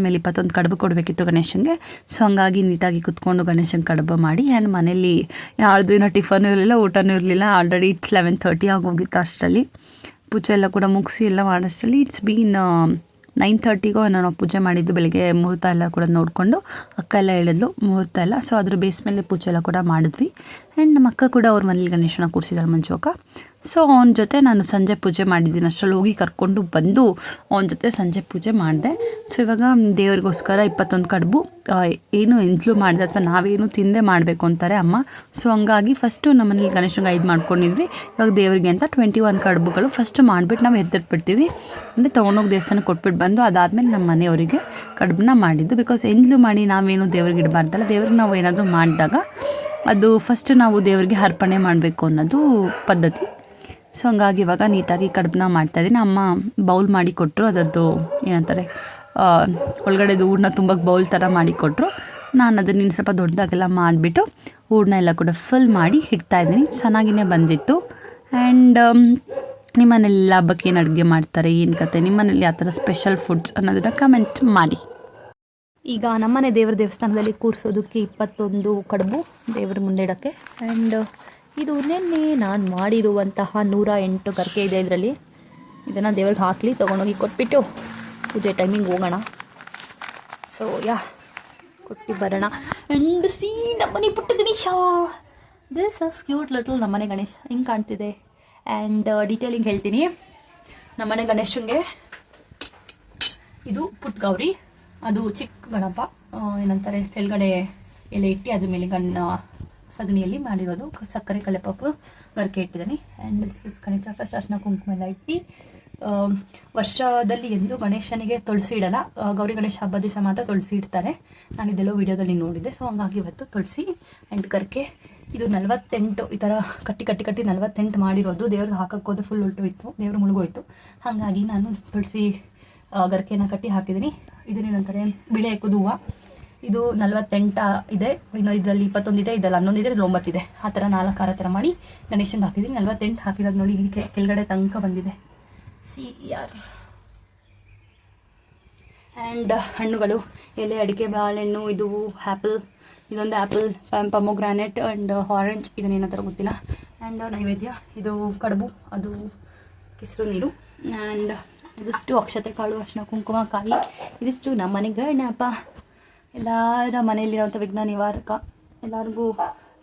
ಮೇಲೆ 21 ಕಡುಬು ಕೊಡಬೇಕಿತ್ತು ಗಣೇಶನಿಗೆ. ಸೊ ಹಂಗಾಗಿ ನೀಟಾಗಿ ಕುತ್ಕೊಂಡು ಗಣೇಶನ ಕಡುಬು ಮಾಡಿ. ಆ್ಯಂಡ್ ಮನೇಲಿ ಯಾರ್ದು ಏನೋ ಟಿಫನು ಇರಲಿಲ್ಲ, ಊಟನೂ ಇರಲಿಲ್ಲ. ಆಲ್ರೆಡಿ 11:30 ಆಗೋಗಿತ್ತು ಅಷ್ಟರಲ್ಲಿ. ಪೂಜೆ ಎಲ್ಲ ಕೂಡ ಮುಗಿಸಿ ಎಲ್ಲ ಮಾಡೋಷ್ಟರಲ್ಲಿ ಇಟ್ಸ್ ಬೀನ್ 9:30ಗೋ ನಾವು ಪೂಜೆ ಮಾಡಿದ್ದು. ಬೆಳಗ್ಗೆ ಮುಹೂರ್ತ ಎಲ್ಲ ಕೂಡ ನೋಡಿಕೊಂಡು ಅಕ್ಕ ಎಲ್ಲ ಹೇಳಿದ್ಲು ಮುಹೂರ್ತ ಎಲ್ಲ. ಸೊ ಅದ್ರ ಬೇಸ್ ಮೇಲೆ ಪೂಜೆ ಎಲ್ಲ ಕೂಡ ಮಾಡಿದ್ವಿ. ಆ್ಯಂಡ್ ನಮ್ಮ ಅಕ್ಕ ಕೂಡ ಅವ್ರ ಮನೇಲಿ ಗಣೇಶನ ಕೂರಿಸಿದಾಳೆ ಮಂಜು ಅಕ್ಕ. ಸೊ ಅವನ ಜೊತೆ ನಾನು ಸಂಜೆ ಪೂಜೆ ಮಾಡಿದ್ದೀನಿ. ಅಷ್ಟರಲ್ಲಿ ಹೋಗಿ ಕರ್ಕೊಂಡು ಬಂದು ಅವನ ಜೊತೆ ಸಂಜೆ ಪೂಜೆ ಮಾಡಿದೆ. ಸೊ ಇವಾಗ ದೇವ್ರಿಗೋಸ್ಕರ 21 ಕಡುಬು ಏನು ಎಂಜಲು ಮಾಡಿದೆ ಅಥವಾ ನಾವೇನು ತಿಂದೇ ಮಾಡಬೇಕು ಅಂತಾರೆ ಅಮ್ಮ. ಸೊ ಹಂಗಾಗಿ ಫಸ್ಟು ನಮ್ಮನೇಲಿ ಗಣೇಶನಿಗೆ 5 ಮಾಡ್ಕೊಂಡಿದ್ವಿ. ಇವಾಗ ದೇವರಿಗೆ ಅಂತ 21 ಕಡುಬುಗಳು ಫಸ್ಟ್ ಮಾಡಿಬಿಟ್ಟು ನಾವು ಎತ್ತಿಟ್ಬಿಡ್ತೀವಿ. ಅಂದರೆ ತೊಗೊಂಡೋಗಿ ದೇವಸ್ಥಾನಕ್ಕೆ ಕೊಟ್ಬಿಟ್ಟು ಬಂದು ಅದಾದಮೇಲೆ ನಮ್ಮ ಮನೆಯವರಿಗೆ ಕಡುಬನ್ನ ಮಾಡಿದ್ದು. ಬಿಕಾಸ್ ಎಂಜಲು ಮಾಡಿ ನಾವೇನು ದೇವ್ರಿಗೆ ಇಡಬಾರ್ದಲ್ಲ, ದೇವ್ರಿಗೆ ನಾವು ಏನಾದರೂ ಮಾಡಿದಾಗ ಅದು ಫಸ್ಟ್ ನಾವು ದೇವರಿಗೆ ಅರ್ಪಣೆ ಮಾಡಬೇಕು ಅನ್ನೋದು ಪದ್ಧತಿ. ಸೊ ಹಂಗಾಗಿ ಇವಾಗ ನೀಟಾಗಿ ಕಡುಬನ್ನ ಮಾಡ್ತಾಯಿದ್ದೀನಿ. ಅಮ್ಮ ಬೌಲ್ ಮಾಡಿ ಕೊಟ್ಟರು, ಅದರದ್ದು ಏನಂತಾರೆ ಒಳಗಡೆದು ಹೂರಣ ತುಂಬ ಬೌಲ್ ಥರ ಮಾಡಿ ಕೊಟ್ಟರು. ನಾನು ಅದನ್ನು ಇನ್ನು ಸ್ವಲ್ಪ ದೊಡ್ಡದಾಗೆಲ್ಲ ಮಾಡಿಬಿಟ್ಟು ಹೂರಣ ಎಲ್ಲ ಕೂಡ ಫುಲ್ ಮಾಡಿ ಇಡ್ತಾಯಿದ್ದೀನಿ. ಚೆನ್ನಾಗಿಯೇ ಬಂದಿತ್ತು. ಆ್ಯಂಡ್ ನಿಮ್ಮ ಮನೇಲಿ ಹಬ್ಬಕ್ಕೆ ಏನು ಅಡುಗೆ ಮಾಡ್ತಾರೆ, ಏನು ಕತೆ, ನಿಮ್ಮ ಮನೇಲಿ ಯಾವ ಥರ ಸ್ಪೆಷಲ್ ಫುಡ್ಸ್ ಅನ್ನೋದನ್ನು ಕಮೆಂಟ್ ಮಾಡಿ. ಈಗ ನಮ್ಮನೆ ದೇವಸ್ಥಾನದಲ್ಲಿ ಕೂರಿಸೋದಕ್ಕೆ 21 ಕಡುಬು ದೇವರ ಮುಂದೆ ಇಡೋಕ್ಕೆ. ಆ್ಯಂಡ್ ಇದು ನಿನ್ನೆ ನಾನು ಮಾಡಿರುವಂತಹ 108 ಗರಿಕೆ ಇದೆ ಇದರಲ್ಲಿ. ಇದನ್ನು ದೇವ್ರಿಗೆ ಹಾಕಲಿ ತೊಗೊಂಡೋಗಿ ಕೊಟ್ಬಿಟ್ಟು ಪೂಜೆ ಟೈಮಿಂಗ್ ಹೋಗೋಣ. ಸೊ ಕೊಟ್ಟು ಬರೋಣ. ಆ್ಯಂಡ್ ನಮ್ಮನೆ ಪುಟ್ಟ Ganesha, this is cute little ನಮ್ಮನೆ ಗಣೇಶ ಹಿಂಗೆ ಕಾಣ್ತಿದೆ. ಆ್ಯಂಡ್ ಡೀಟೇಲಿಂಗ್ ಹೇಳ್ತೀನಿ. ನಮ್ಮನೆ ಗಣೇಶನಿಗೆ ಇದು ಪುಟ್ಟ ಗೌರಿ, ಅದು ಚಿಕ್ಕ ಗಣಪ, ಏನಂತಾರೆ ಕೆಳಗಡೆ ಎಲೆ ಇಟ್ಟು ಅದ್ರ ಮೇಲೆ ಸಗಣಿಯಲ್ಲಿ ಮಾಡಿರೋದು. ಸಕ್ಕರೆ ಕಲೆಪಾಪು ಗರಿಕೆ ಇಟ್ಟಿದ್ದಾನೆ. And this is Ganesha. First ಅರ್ಶಿನ ಕುಂಕುಮ ಎಲ್ಲ ಇಟ್ಟು ವರ್ಷದಲ್ಲಿ ಎಂದು ಗಣೇಶನಿಗೆ ತುಳಸಿ ಇಡಲ್ಲ, ಗೌರಿ ಗಣೇಶ ಹಬ್ಬದ ದಿವಸ ಮಾತ್ರ ತುಳಸಿ ಇಡ್ತಾರೆ. ನಾನು ಇದೆಲ್ಲೋ ವಿಡಿಯೋದಲ್ಲಿ ನೋಡಿದ್ದೆ. ಸೊ ಹಂಗಾಗಿ ಇವತ್ತು ತುಳಸಿ ಆ್ಯಂಡ್ ಗರಿಕೆ. ಇದು 48 ಈ ಥರ ಕಟ್ಟಿ 48 ಮಾಡಿರೋದು. ದೇವ್ರಿಗೆ ಹಾಕಕ್ಕೆ ಹೋದ್ರೆ ಫುಲ್ ಉಲ್ಟೋಯ್ತು, ದೇವ್ರು ಮುಳುಗೋಯ್ತು. ಹಾಗಾಗಿ ನಾನು ತುಳಸಿ ಗರಿಕೆನ ಕಟ್ಟಿ ಹಾಕಿದ್ದೀನಿ. ಇದನ್ನೇನಂತಾರೆ ಬಿಳೆ ಹಾಕೋದು ಹೂವು. ಇದು 48 ಇದೆ, ಇನ್ನು ಇದರಲ್ಲಿ 21 ಇದೆ, ಇದರಲ್ಲಿ 11 ಇದೆ, ಇದರಲ್ಲಿ 9 ಇದೆ. ಆ ಥರ 4 ಆರ ಥರ ಮಾಡಿ ಗಣೇಶಂದು ಹಾಕಿದ್ದೀನಿ. 48 ಹಾಕಿರೋದು ನೋಡಿ, ಇಲ್ಲಿ ಕೆಳಗಡೆ ತನಕ ಬಂದಿದೆ. CR ಆ್ಯಂಡ್ ಹಣ್ಣುಗಳು, ಎಲೆ, ಅಡಿಕೆ, ಬಾಳೆಹಣ್ಣು, ಇದು ಆ್ಯಪಲ್, ಇದೊಂದು ಆ್ಯಪಲ್, ಪಮೊಗ್ರಾನೆಟ್ ಆ್ಯಂಡ್ ಆರೆಂಜ್, ಇದನ್ನೇನೋ ಥರ ಗೊತ್ತಿಲ್ಲ. ಆ್ಯಂಡ್ ನೈವೇದ್ಯ, ಇದು ಕಡುಬು, ಅದು ಕೆಸರು ನೀರು. ಆ್ಯಂಡ್ ಇದಿಷ್ಟು ಅಕ್ಷತೆ ಕಾಳು, ಅರಿಶಿನ, ಕುಂಕುಮ, ಕಾಯಿ. ಇದಿಷ್ಟು ನಮ್ಮ ಮನೆ ಗಣಪ, ಎಲ್ಲರ ಮನೆಯಲ್ಲಿರೋಂಥ ವಿಘ್ನ ನಿವಾರಕ, ಎಲ್ಲರಿಗೂ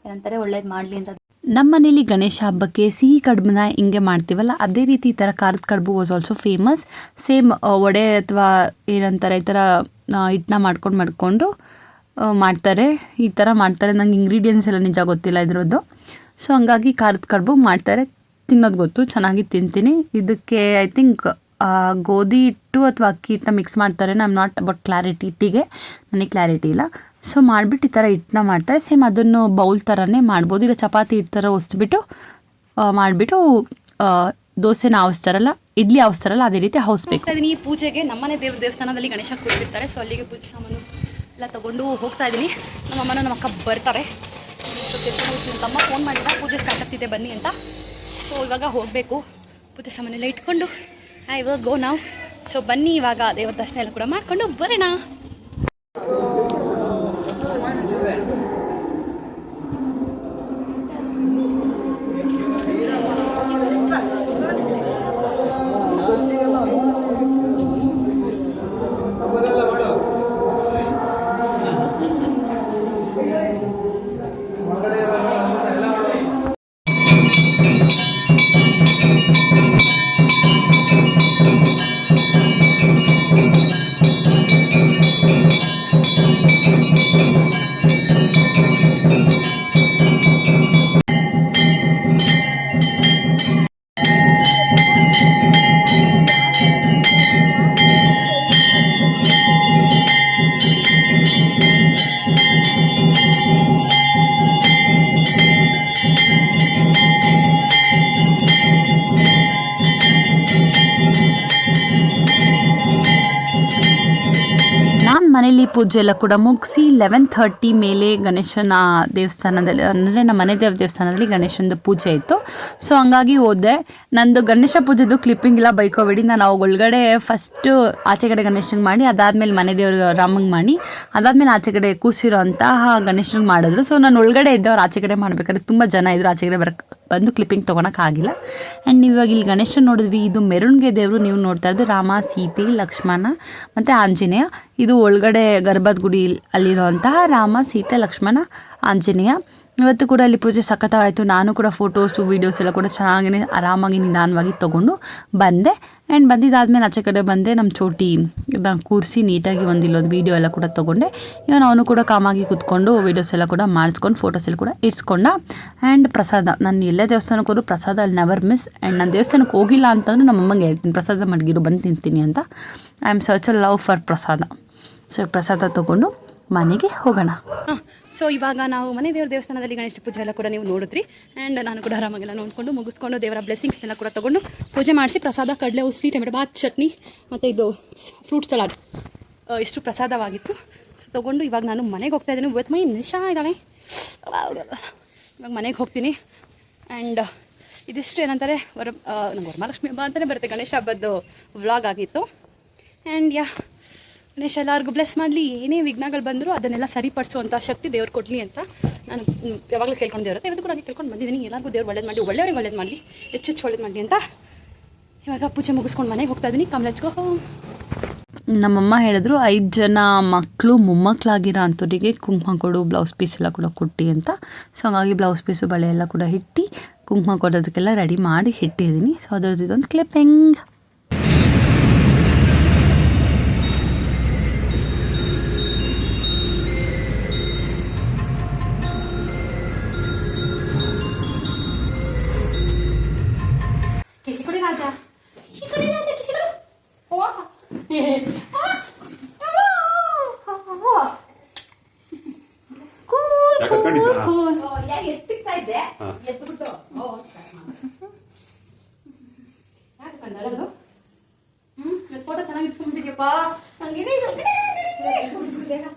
ಏನಂತಾರೆ ಒಳ್ಳೇದು ಮಾಡಲಿ ಅಂತ. ನಮ್ಮ ಮನೇಲಿ ಗಣೇಶ ಹಬ್ಬಕ್ಕೆ ಸಿಹಿ ಕಡುಬನ್ನ ಹಿಂಗೆ ಮಾಡ್ತೀವಲ್ಲ, ಅದೇ ರೀತಿ ಈ ಥರ ಖಾರದ ಕಡುಬು was also famous. Same vada ಅಥವಾ ಏನಂತಾರೆ ಈ ಥರ ಹಿಟ್ಟನ್ನ ಮಾಡ್ಕೊಂಡು ಮಾಡ್ತಾರೆ. ಈ ಥರ ಮಾಡ್ತಾರೆ. ನಂಗೆ ಇಂಗ್ರೀಡಿಯೆಂಟ್ಸ್ ಎಲ್ಲ ನಿಜ ಗೊತ್ತಿಲ್ಲ ಇದ್ರದ್ದು. ಸೊ ಹಂಗಾಗಿ ಖಾರದ ಕಡುಬು ಮಾಡ್ತಾರೆ, ತಿನ್ನೋದು ಗೊತ್ತು, ಚೆನ್ನಾಗಿ ತಿಂತೀನಿ. ಇದಕ್ಕೆ ಐ ಥಿಂಕ್ ಗೋಧಿ ಹಿಟ್ಟು ಅಥವಾ ಅಕ್ಕಿ ಹಿಟ್ಟನ್ನ ಮಿಕ್ಸ್ ಮಾಡ್ತಾರೆ. I am not about clarity, ಹಿಟ್ಟಿಗೆ ನನಗೆ ಕ್ಲಾರಿಟಿ ಇಲ್ಲ. ಸೊ ಮಾಡಿಬಿಟ್ಟು ಈ ಥರ ಹಿಟ್ಟನ್ನ ಮಾಡ್ತಾರೆ. ಸೇಮ್ ಅದನ್ನು ಬೌಲ್ ಥರನೇ ಮಾಡ್ಬೋದು, ಇಲ್ಲ ಚಪಾತಿ ಹಿಟ್ಟು ಥರ ಹೊಸ್ಬಿಟ್ಟು ಮಾಡಿಬಿಟ್ಟು ದೋಸೆನ ಆವಿಸ್ತಾರಲ್ಲ, ಇಡ್ಲಿ ಆವಿಸ್ತಾರಲ್ಲ, ಅದೇ ರೀತಿ ಆವಿಸ್ಬೇಕು. ಈ ಪೂಜೆಗೆ ನಮ್ಮನೆ ದೇವಸ್ಥಾನದಲ್ಲಿ ಗಣೇಶ ಕೂರಿಸಿರ್ತಾರೆ. ಸೊ ಅಲ್ಲಿಗೆ ಪೂಜೆ ಸಾಮಾನು ಎಲ್ಲ ತೊಗೊಂಡು ಹೋಗ್ತಾ ಇದ್ದೀನಿ. ನಮ್ಮಮ್ಮನ ನಮ್ಮ ಅಕ್ಕ ಬರ್ತಾರೆ. ತಮ್ಮ ಫೋನ್ ಮಾಡಿದ ಪೂಜೆ ಸ್ಟಾರ್ಟ್ ಆಗ್ತಿದೆ ಬನ್ನಿ ಅಂತ. ಸೊ ಇವಾಗ ಹೋಗಬೇಕು, ಪೂಜೆ ಸಾಮಾನೆಲ್ಲ ಇಟ್ಕೊಂಡು ಐ ವಿಲ್ ಗೋ ನಾವು. ಸೊ ಬನ್ನಿ ಇವಾಗ ದೇವರ ದರ್ಶನ ಎಲ್ಲ ಕೂಡ ಮಾಡಿಕೊಂಡು ಬರೋಣ. ಮನೇಲಿ ಪೂಜೆ ಎಲ್ಲ ಕೂಡ ಮುಗಿಸಿ 11:30 ಮೇಲೆ ಗಣೇಶನ ದೇವಸ್ಥಾನದಲ್ಲಿ, ಅಂದರೆ ನಮ್ಮ ಮನೆ ದೇವಸ್ಥಾನದಲ್ಲಿ ಗಣೇಶನದು ಪೂಜೆ ಇತ್ತು. ಸೊ ಹಂಗಾಗಿ ಹೋದೆ. ನಂದು ಗಣೇಶ ಪೂಜೆದು ಕ್ಲಿಪ್ಪಿಂಗ್ ಎಲ್ಲ ಬೈಕೋಬೇಡಿ. ನಾನು ಅವಾಗ ಒಳಗಡೆ ಫಸ್ಟು ಆಚೆ ಕಡೆ ಗಣೇಶನಿಗೆ ಮಾಡಿ, ಅದಾದಮೇಲೆ ಮನೆ ದೇವ್ರಿಗೆ ರಾಮಂಗೆ ಮಾಡಿ, ಅದಾದಮೇಲೆ ಆಚೆ ಕಡೆ ಕೂಸಿರೋ ಅಂತಹ ಗಣೇಶನಿಗೆ ಮಾಡಿದ್ರು. ಸೊ ನಾನು ಒಳಗಡೆ ಇದ್ದವ್ರು ಆಚೆ ಕಡೆ ಮಾಡಬೇಕಾದ್ರೆ ತುಂಬ ಜನ ಇದ್ದರು, ಆಚೆ ಕಡೆ ಬಂದು ಕ್ಲಿಪ್ಪಿಂಗ್ ತೊಗೊಳಕ್ಕಾಗಿಲ್ಲ. ಆ್ಯಂಡ್ ಇವಾಗ ಇಲ್ಲಿ ಗಣೇಶನ ನೋಡಿದ್ವಿ. ಇದು ಮೆರವಣಿಗೆ ದೇವರು, ನೀವು ನೋಡ್ತಾ ಇದ್ದು ರಾಮ, ಸೀತೆ, ಲಕ್ಷ್ಮಣ ಮತ್ತು ಆಂಜನೇಯ. ಇದು ಒಳಗಡೆ ಗರ್ಭದ ಗುಡಿ ಅಲ್ಲಿರೋಂತಹ ರಾಮ, ಸೀತೆ, ಲಕ್ಷ್ಮಣ, ಆಂಜನೇಯ. ಇವತ್ತು ಕೂಡ ಅಲ್ಲಿ ಪೂಜೆ ಸಖತ್ತಾಯಿತು. ನಾನು ಕೂಡ ಫೋಟೋಸು ವೀಡಿಯೋಸ್ ಎಲ್ಲ ಕೂಡ ಚೆನ್ನಾಗಿ ಆರಾಮಾಗಿ ನಿಧಾನವಾಗಿ ತೊಗೊಂಡು ಬಂದೆ. ಆ್ಯಂಡ್ ಬಂದಿದ್ದಾದಮೇಲೆ ಆಚೆ ಕಡೆ ಬಂದೆ, ನಮ್ಮ ಚೋಟಿ ಕೂರಿಸಿ ನೀಟಾಗಿ ಇಲ್ಲೊಂದು ವೀಡಿಯೋ ಎಲ್ಲ ಕೂಡ ತೊಗೊಂಡೆ. ಇವನು ಅವನು ಕೂಡ ಕಾಮಾಗಿ ಕೂತ್ಕೊಂಡು ವೀಡಿಯೋಸ್ ಎಲ್ಲ ಕೂಡ ಮಾಡಿಸ್ಕೊಂಡು ಫೋಟೋಸ್ ಎಲ್ಲ ಕೂಡ ಇಡ್ಸ್ಕೊಂಡ. ಆ್ಯಂಡ್ ಪ್ರಸಾದ, ನಾನು ಎಲ್ಲೇ ದೇವಸ್ಥಾನಕ್ಕೆ ಹೋದ್ರು ಪ್ರಸಾದ ಅಲ್ಲಿ ನೆವರ್ ಮಿಸ್. ಆ್ಯಂಡ್ ನಾನು ದೇವಸ್ಥಾನಕ್ಕೆ ಹೋಗಿಲ್ಲ ಅಂತಂದ್ರೆ ನಮ್ಮ ಅಮ್ಮಂಗೆ ಹೇಳ್ತೀನಿ, ಪ್ರಸಾದ ಮಡಗಿರು ಬಂದು ತಿಂತೀನಿ ಅಂತ. I am search a love for ಪ್ರಸಾದ. ಸೊ ಪ್ರಸಾದ ತೊಗೊಂಡು ಮನೆಗೆ ಹೋಗೋಣ. ಸೊ ಇವಾಗ ನಾವು ಮನೆ ದೇವಸ್ಥಾನದಲ್ಲಿ ಗಣೇಶ ಪೂಜೆ ಎಲ್ಲ ಕೂಡ ನೀವು ನೋಡಿದ್ರಿ. ಆ್ಯಂಡ್ ನಾನು ಕೂಡ ಆರಾಮಾಗೆಲ್ಲ ನೋಡಿಕೊಂಡು ಮುಗಿಸ್ಕೊಂಡು ದೇವರ ಬ್ಲೆಸ್ಸಿಂಗ್ಸ್ ಎಲ್ಲ ಕೂಡ ತೊಗೊಂಡು ಪೂಜೆ ಮಾಡಿಸಿ ಪ್ರಸಾದ, ಕಡಲೆ, ಉಸ್ಲಿ, ಟೊಮೆಟೊ ಬಾತ್, ಚಟ್ನಿ ಮತ್ತು ಇದು ಫ್ರೂಟ್ ಸಲಾಡ್ ಇಷ್ಟು ಪ್ರಸಾದವಾಗಿತ್ತು. ಸೊ ತೊಗೊಂಡು ಇವಾಗ ನಾನು ಮನೆಗೆ ಹೋಗ್ತಾ ಇದ್ದೀನಿ. ಇವತ್ತು ಮೈ ನಿಶಾ ಇದ್ದಾವೆ, ಇವಾಗ ಮನೆಗೆ ಹೋಗ್ತೀನಿ. ಆ್ಯಂಡ್ ಇದಿಷ್ಟು ಏನಂತಾರೆ ನಂಗೆ ವರಮಹಾಲಕ್ಷ್ಮಿ ಹಬ್ಬ ಅಂತಲೇ ಬರುತ್ತೆ, ಗಣೇಶ ಹಬ್ಬದ್ದು ವ್ಲಾಗ್ ಆಗಿತ್ತು. ಆ್ಯಂಡ್ ಗಣೇಶ ಎಲ್ಲರಿಗೂ ಬ್ಲೆಸ್ ಮಾಡಲಿ. ಏನೇ ವಿಘ್ನಗಳು ಬಂದರೂ ಅದನ್ನೆಲ್ಲ ಸರಿಪಡಿಸುವಂಥ ಶಕ್ತಿ ದೇವ್ರು ಕೊಡಲಿ ಅಂತ ನಾನು ಯಾವಾಗಲೂ ಕೇಳ್ಕೊಂಡು ದೇವ್ರ ಇವತ್ತು ಕೂಡ ಹಾಗೆ ಕೇಳ್ಕೊಂಡು ಬಂದಿದ್ದೀನಿ. ಎಲ್ಲರಿಗೂ ದೇವ್ರು ಒಳ್ಳೇದು ಮಾಡಲಿ, ಒಳ್ಳೆಯವ್ರಿಗೆ ಒಳ್ಳೇದು ಮಾಡಲಿ, ಹೆಚ್ಚು ಒಳ್ಳೇದು ಮಾಡಲಿ ಅಂತ. ಇವಾಗ ಪೂಜೆ ಮುಗಿಸ್ಕೊಂಡು ಮನೆಗೆ ಹೋಗ್ತಾ ಇದ್ದೀನಿ. Let's go home. ನಮ್ಮಮ್ಮ ಹೇಳಿದ್ರು 5 ಜನ ಮಕ್ಕಳು ಮೊಮ್ಮಕ್ಕಳಾಗಿರೋ ಅಂಥವ್ರಿಗೆ ಕುಂಕುಮ ಕೊಡು, ಬ್ಲೌಸ್ ಪೀಸ್ ಎಲ್ಲ ಕೂಡ ಕೊಟ್ಟು ಅಂತ. ಸೊ ಹಾಗಾಗಿ ಬ್ಲೌಸ್ ಪೀಸು ಬಳೆ ಎಲ್ಲ ಕೂಡ ಇಟ್ಟು ಕುಂಕುಮ ಕೊಡೋದಕ್ಕೆಲ್ಲ ರೆಡಿ ಮಾಡಿ ಇಟ್ಟಿದ್ದೀನಿ. ಸೊ ಅದ್ರದ್ದು ಇದೊಂದು ಕ್ಲಿಪ್ಪಿಂಗ್. ಫೋಟೋ ಚೆನ್ನಾಗಿ ಇಟ್ಕೊಂಡ್ಬಿಟ್ಟಿದ್ಯಪ್ಪ.